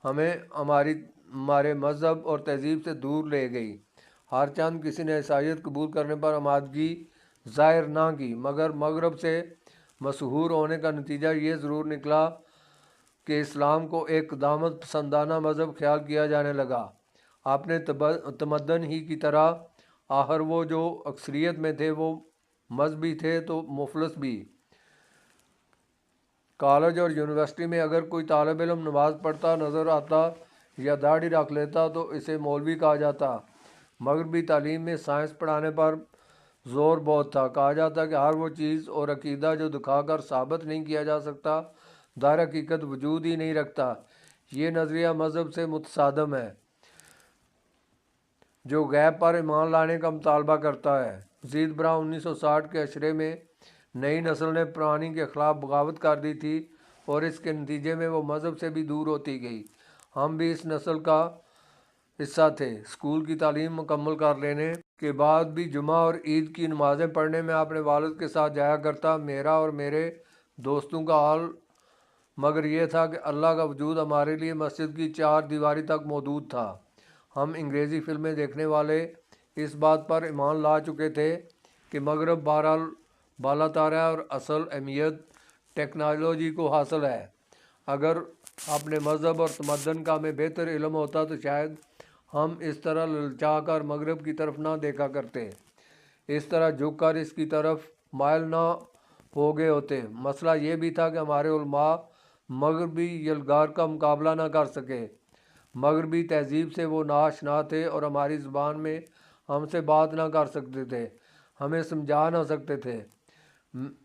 Speaker 2: ہمیں ہمارے مذہب اور تہذیب سے دور لے گئی۔ ہر چند کسی نے عیسائیت قبول کرنے پر آمادگی ظاہر نہ کی، مگر مغرب سے مسحور ہونے کا نتیجہ یہ ضرور نکلا کہ اسلام کو ایک قدامت پسندانہ مذہب خیال کیا جانے لگا۔ اپنے تمدن ہی کی طرح آخر وہ جو اکثریت میں تھے وہ مذہبی تھے تو مفلس بھی۔ کالج اور یونیورسٹی میں اگر کوئی طالب علم نماز پڑھتا نظر آتا یا داڑھی رکھ لیتا تو اسے مولوی کہا جاتا۔ مغربی تعلیم میں سائنس پڑھانے پر زور بہت تھا۔ کہا جاتا کہ ہر وہ چیز اور عقیدہ جو دکھا کر ثابت نہیں کیا جا سکتا در حقیقت وجود ہی نہیں رکھتا۔ یہ نظریہ مذہب سے متصادم ہے جو غیب پر ایمان لانے کا مطالبہ کرتا ہے۔ مزید برآں 1960 کے عشرے میں نئی نسل نے پرانی کے خلاف بغاوت کر دی تھی اور اس کے نتیجے میں وہ مذہب سے بھی دور ہوتی گئی۔ ہم بھی اس نسل کا حصہ تھے۔ اسکول کی تعلیم مکمل کر لینے کے بعد بھی جمعہ اور عید کی نمازیں پڑھنے میں اپنے والد کے ساتھ جایا کرتا۔ میرا اور میرے دوستوں کا حال مگر یہ تھا کہ اللہ کا وجود ہمارے لیے مسجد کی 4 دیواری تک محدود تھا۔ ہم انگریزی فلمیں دیکھنے والے اس بات پر ایمان لا چکے تھے کہ مغرب بہرحال بالاتر ہے اور اصل اہمیت ٹیکنالوجی کو حاصل ہے۔ اگر اپنے مذہب اور تمدن کا ہمیں بہتر علم ہوتا تو شاید ہم اس طرح للچا کر مغرب کی طرف نہ دیکھا کرتے، اس طرح جھک کر اس کی طرف مائل نہ ہو گئے ہوتے۔ مسئلہ یہ بھی تھا کہ ہمارے علماء مغربی یلغار کا مقابلہ نہ کر سکے۔ مغربی تہذیب سے وہ ناآشنا تھے اور ہماری زبان میں ہم سے بات نہ کر سکتے تھے، ہمیں سمجھا نہ سکتے تھے۔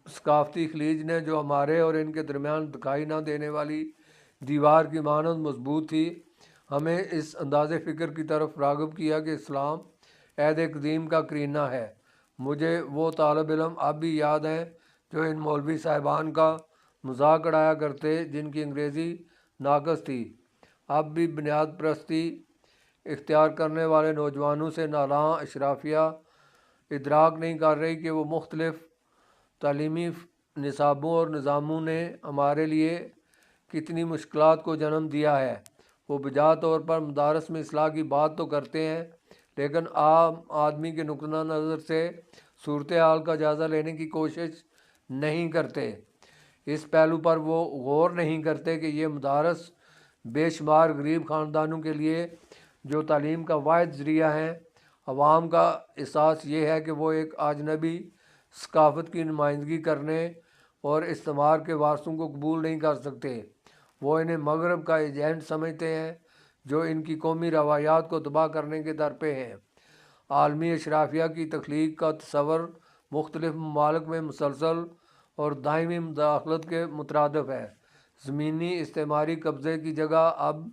Speaker 2: ثقافتی خلیج نے جو ہمارے اور ان کے درمیان دکھائی نہ دینے والی دیوار کی مانند مضبوط تھی، ہمیں اس انداز فکر کی طرف راغب کیا کہ اسلام عہد قدیم کا کرینہ ہے۔ مجھے وہ طالب علم اب بھی یاد ہیں جو ان مولوی صاحبان کا مذاق اڑایا کرتے جن کی انگریزی ناقص تھی۔ اب بھی بنیاد پرستی اختیار کرنے والے نوجوانوں سے نالاں اشرافیہ ادراک نہیں کر رہی کہ وہ مختلف تعلیمی نصابوں اور نظاموں نے ہمارے لیے کتنی مشکلات کو جنم دیا ہے۔ وہ بجا طور پر مدارس میں اصلاح کی بات تو کرتے ہیں لیکن عام آدمی کے نقطہ نظر سے صورتحال کا جائزہ لینے کی کوشش نہیں کرتے۔ اس پہلو پر وہ غور نہیں کرتے کہ یہ مدارس بے شمار غریب خاندانوں کے لیے جو تعلیم کا واحد ذریعہ ہیں، عوام کا احساس یہ ہے کہ وہ ایک اجنبی ثقافت کی نمائندگی کرنے اور استعمار کے وارثوں کو قبول نہیں کر سکتے۔ وہ انہیں مغرب کا ایجنٹ سمجھتے ہیں جو ان کی قومی روایات کو تباہ کرنے کے در پہ ہیں۔ عالمی اشرافیہ کی تخلیق کا تصور مختلف ممالک میں مسلسل اور دائمی مداخلت کے مترادف ہے۔ زمینی استعماری قبضے کی جگہ اب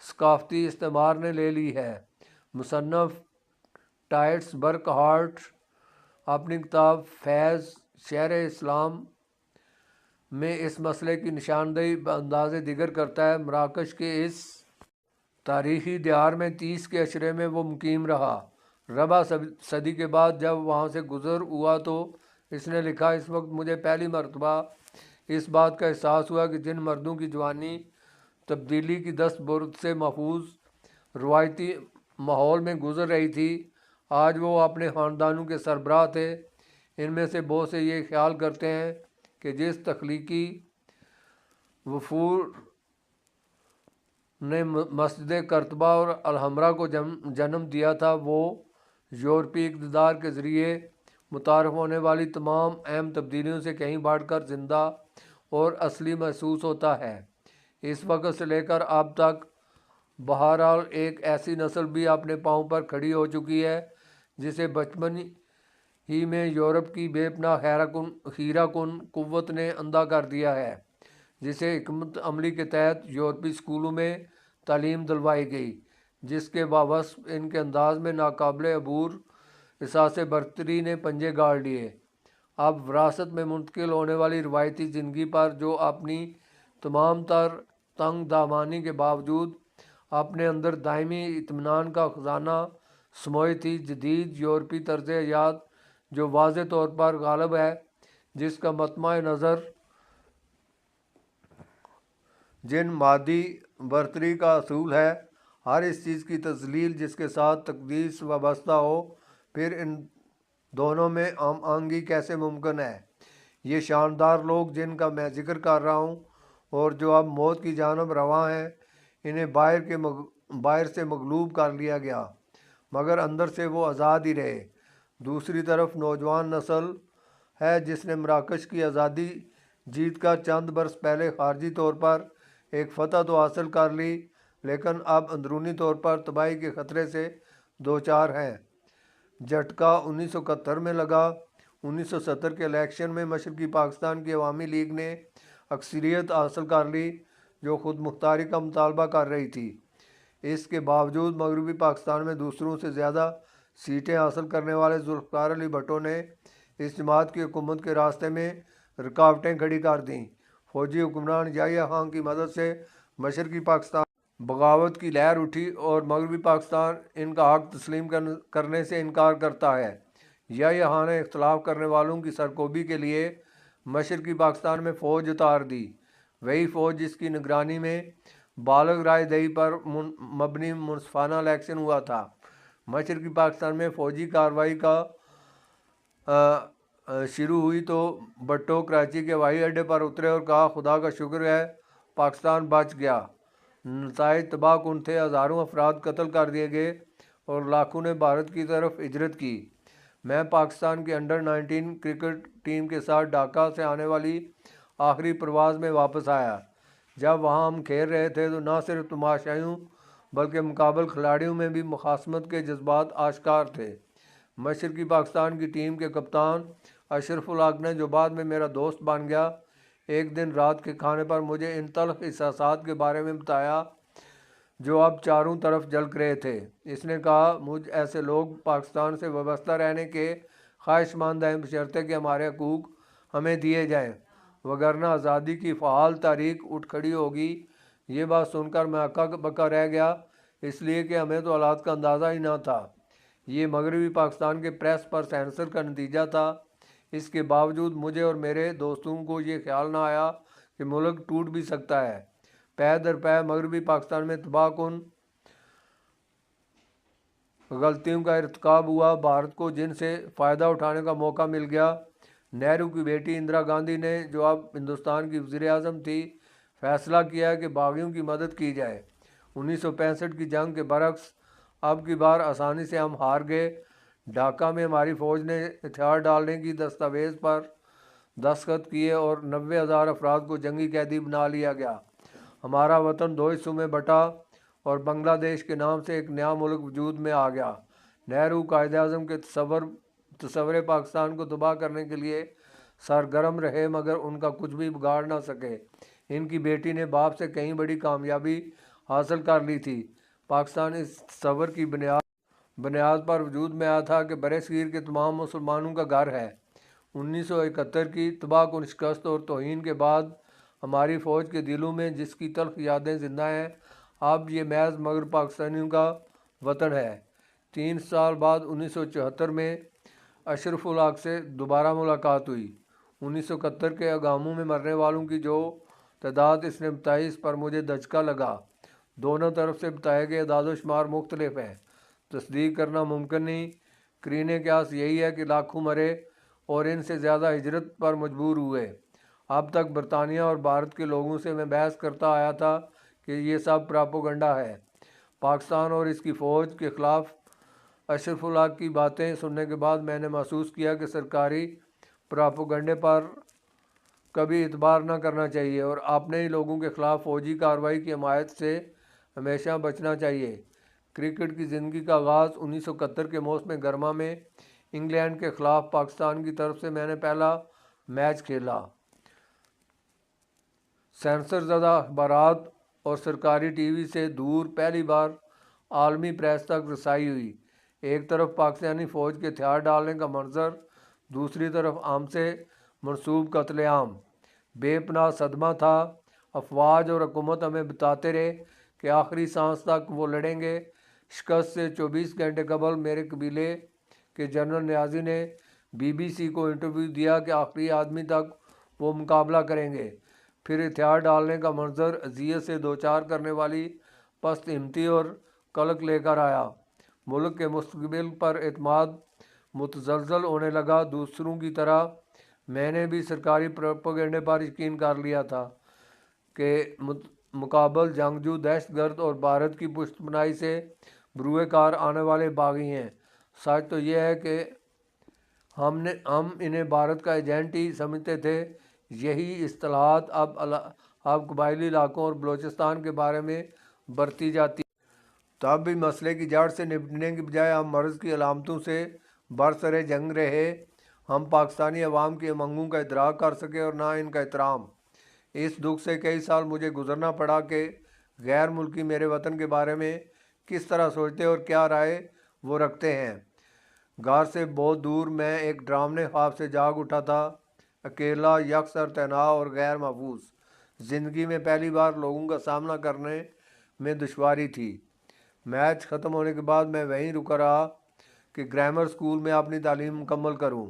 Speaker 2: ثقافتی استعمار نے لے لی ہے۔ مصنف ٹائٹس برکہارٹ اپنی کتاب فیض شہر اسلام میں اس مسئلے کی نشاندہی بانداز دیگر کرتا ہے۔ مراکش کے اس تاریخی دیار میں 30 کے عشرے میں وہ مقیم رہا۔ ربع صدی کے بعد جب وہاں سے گزر ہوا تو اس نے لکھا، اس وقت مجھے پہلی مرتبہ اس بات کا احساس ہوا کہ جن مردوں کی جوانی تبدیلی کی دست برد سے محفوظ روایتی ماحول میں گزر رہی تھی، آج وہ اپنے خاندانوں کے سربراہ تھے۔ ان میں سے بہت سے یہ خیال کرتے ہیں کہ جس تخلیقی وفور نے مسجد قرطبہ اور الحمرا کو جنم دیا تھا، وہ یورپی اقتدار کے ذریعے متعارف ہونے والی تمام اہم تبدیلیوں سے کہیں بڑھ کر زندہ اور اصلی محسوس ہوتا ہے۔ اس وقت سے لے کر اب تک بہرحال ایک ایسی نسل بھی اپنے پاؤں پر کھڑی ہو چکی ہے جسے بچپن ہی میں یورپ کی بے پناہ خیرہ کن قوت نے اندھا کر دیا ہے، جسے حکمت عملی کے تحت یورپی اسکولوں میں تعلیم دلوائی گئی، جس کے باوصف ان کے انداز میں ناقابل عبور احساس برتری نے پنجے گاڑ لیے۔ اب وراثت میں منتقل ہونے والی روایتی زندگی پر جو اپنی تمام تر تنگ دامانی کے باوجود اپنے اندر دائمی اطمینان کا خزانہ سموئی تھی، جدید یورپی طرز حیات جو واضح طور پر غالب ہے، جس کا مطمع نظر جن مادی برتری کا اصول ہے، ہر اس چیز کی تذلیل جس کے ساتھ تقدیس وابستہ ہو، پھر ان دونوں میں ہم آہنگی کیسے ممکن ہے؟ یہ شاندار لوگ جن کا میں ذکر کر رہا ہوں اور جو اب موت کی جانب رواں ہیں، انہیں باہر سے مغلوب کر لیا گیا مگر اندر سے وہ آزاد ہی رہے۔ دوسری طرف نوجوان نسل ہے جس نے مراکش کی آزادی جیت کر چند برس پہلے خارجی طور پر ایک فتح تو حاصل کر لی، لیکن اب اندرونی طور پر تباہی کے خطرے سے دوچار ہیں۔ جھٹکا 1971 میں لگا۔ 1970 کے الیکشن میں مشرقی پاکستان کی عوامی لیگ نے اکثریت حاصل کر لی جو خود مختاری کا مطالبہ کر رہی تھی۔ اس کے باوجود مغربی پاکستان میں دوسروں سے زیادہ سیٹیں حاصل کرنے والے ذوالفقار علی بھٹو نے اس جماعت کی حکومت کے راستے میں رکاوٹیں کھڑی کر دیں۔ فوجی حکمران یحییٰ خان کی مدد سے مشرقی پاکستان بغاوت کی لہر اٹھی اور مغربی پاکستان ان کا حق تسلیم کرنے سے انکار کرتا ہے۔ یحییٰ خان نے اختلاف کرنے والوں کی سرکوبی کے لیے مشرقی پاکستان میں فوج اتار دی، وہی فوج جس کی نگرانی میں بالغ رائے دہی پر مبنی منصفانہ الیکشن ہوا تھا۔ مشرقی پاکستان میں فوجی کارروائی کا شروع ہوئی تو بھٹو کراچی کے ہوائی اڈے پر اترے اور کہا، خدا کا شکر ہے پاکستان بچ گیا۔ نتائج تباہ کن تھے، ہزاروں افراد قتل کر دیے گئے اور لاکھوں نے بھارت کی طرف ہجرت کی۔ میں پاکستان کی انڈر-19 کرکٹ ٹیم کے ساتھ ڈھاکہ سے آنے والی آخری پرواز میں واپس آیا۔ جب وہاں ہم کھیل رہے تھے تو نہ صرف تماشائیوں بلکہ مقابل کھلاڑیوں میں بھی مخاصمت کے جذبات آشکار تھے۔ مشرقی پاکستان کی ٹیم کے کپتان اشرف الحق نے، جو بعد میں میرا دوست بن گیا، ایک دن رات کے کھانے پر مجھے ان تلخ احساسات کے بارے میں بتایا جو اب چاروں طرف جھلک رہے تھے۔ اس نے کہا، مجھ ایسے لوگ پاکستان سے وابستہ رہنے کے خواہشمند ہیں بشرطے کہ ہمارے حقوق ہمیں دیے جائیں، وگرنہ آزادی کی فعال تحریک اٹھ کھڑی ہوگی۔ یہ بات سن کر میں ہکا بکا رہ گیا، اس لیے کہ ہمیں تو حالات کا اندازہ ہی نہ تھا۔ یہ مغربی پاکستان کے پریس پر سینسر کا نتیجہ تھا۔ اس کے باوجود مجھے اور میرے دوستوں کو یہ خیال نہ آیا کہ ملک ٹوٹ بھی سکتا ہے۔ پے در پے مغربی پاکستان میں تباہ کن غلطیوں کا ارتکاب ہوا۔ بھارت کو جن سے فائدہ اٹھانے کا موقع مل گیا، نہرو کی بیٹی اندرا گاندھی نے، جو اب ہندوستان کی وزیر اعظم تھی، فیصلہ کیا کہ باغیوں کی مدد کی جائے۔ 1965 کی جنگ کے برعکس اب کی بار آسانی سے ہم ہار گئے۔ ڈھاکہ میں ہماری فوج نے ہتھیار ڈالنے کی دستاویز پر دستخط کیے اور 90,000 افراد کو جنگی قیدی بنا لیا گیا۔ ہمارا وطن 2 حصوں میں بٹا اور بنگلہ دیش کے نام سے ایک نیا ملک وجود میں آ گیا۔ نہرو قائد اعظم کے تصور پاکستان کو تباہ کرنے کے لیے سرگرم رہے، مگر ان کا کچھ بھی بگاڑ نہ سکے۔ ان کی بیٹی نے باپ سے کہیں بڑی کامیابی حاصل کر لی تھی۔ پاکستان اس تصور کی بنیاد پر وجود میں آیا تھا کہ برصغیر کے تمام مسلمانوں کا گھر ہے۔ 1971 کی تباہ کن شکست اور توہین کے بعد ہماری فوج کے دلوں میں جس کی تلخ یادیں زندہ ہیں، اب یہ محض مغرب پاکستانیوں کا وطن ہے۔ 3 سال بعد 1974 میں اشرف الحق سے دوبارہ ملاقات ہوئی۔ 1971 کے اگاموں میں مرنے والوں کی جو تعداد اس نے بتائی، اس پر مجھے دھچکا لگا۔ دونوں طرف سے بتائے گئے اعداد و شمار مختلف ہیں، تصدیق کرنا ممکن نہیں۔ قرینِ قیاس یہی ہے کہ لاکھوں مرے اور ان سے زیادہ ہجرت پر مجبور ہوئے۔ اب تک برطانیہ اور بھارت کے لوگوں سے میں بحث کرتا آیا تھا کہ یہ سب پراپوگنڈا ہے۔ پاکستان اور اس کی فوج کے خلاف اشرف الحق کی باتیں سننے کے بعد میں نے محسوس کیا کہ سرکاری پراپوگنڈے پر کبھی اعتبار نہ کرنا چاہیے اور اپنے ہی لوگوں کے خلاف فوجی کارروائی کی حمایت سے ہمیشہ بچنا چاہیے۔ کرکٹ کی زندگی کا آغاز 1971 کے موسم گرما میں انگلینڈ کے خلاف پاکستان کی طرف سے میں نے پہلا میچ کھیلا۔ سینسر زدہ اخبارات اور سرکاری ٹی وی سے دور پہلی بار عالمی پریس تک رسائی ہوئی۔ ایک طرف پاکستانی فوج کے ہتھیار ڈالنے کا منظر، دوسری طرف ہم سے منسوب قتل عام۔ بے پناہ صدمہ تھا۔ افواج اور حکومت ہمیں بتاتے رہے کہ آخری سانس تک وہ لڑیں گے۔ شکست سے 24 گھنٹے قبل میرے قبیلے کے جنرل نیازی نے BBC کو انٹرویو دیا کہ آخری آدمی تک وہ مقابلہ کریں گے۔ پھر ہتھیار ڈالنے کا منظر اذیت سے دوچار کرنے والی پست ہمتی اور قلق لے کر آیا۔ ملک کے مستقبل پر اعتماد متزلزل ہونے لگا۔ دوسروں کی طرح میں نے بھی سرکاری پروپیگنڈے پر یقین کر لیا تھا کہ مقابل جنگجو دہشت گرد اور بھارت کی پشت پناہی سے بروئے کار آنے والے باغی ہیں۔ سچ تو یہ ہے کہ ہم انہیں بھارت کا ایجنٹ ہی سمجھتے تھے۔ یہی اصطلاحات اب قبائلی علاقوں اور بلوچستان کے بارے میں برتی جاتی ہیں۔ تب بھی مسئلے کی جڑ سے نمٹنے کی بجائے ہم مرض کی علامتوں سے برسر جنگ رہے۔ ہم پاکستانی عوام کی امنگوں کا ادراک کر سکے اور نہ ان کا احترام۔ اس دکھ سے کئی سال مجھے گزرنا پڑا کہ غیر ملکی میرے وطن کے بارے میں کس طرح سوچتے اور کیا رائے وہ رکھتے ہیں۔ گھر سے بہت دور میں ایک ڈراونے خواب سے جاگ اٹھا تھا، اکیلا، یکسر تنہا اور غیر محفوظ۔ زندگی میں پہلی بار لوگوں کا سامنا کرنے میں دشواری تھی۔ میچ ختم ہونے کے بعد میں وہیں رکا رہا کہ گرامر اسکول میں اپنی تعلیم مکمل کروں۔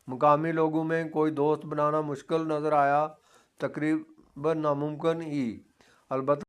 Speaker 2: مقامی لوگوں میں کوئی دوست بنانا مشکل نظر آیا، تقریباً ناممکن ہی۔ البتہ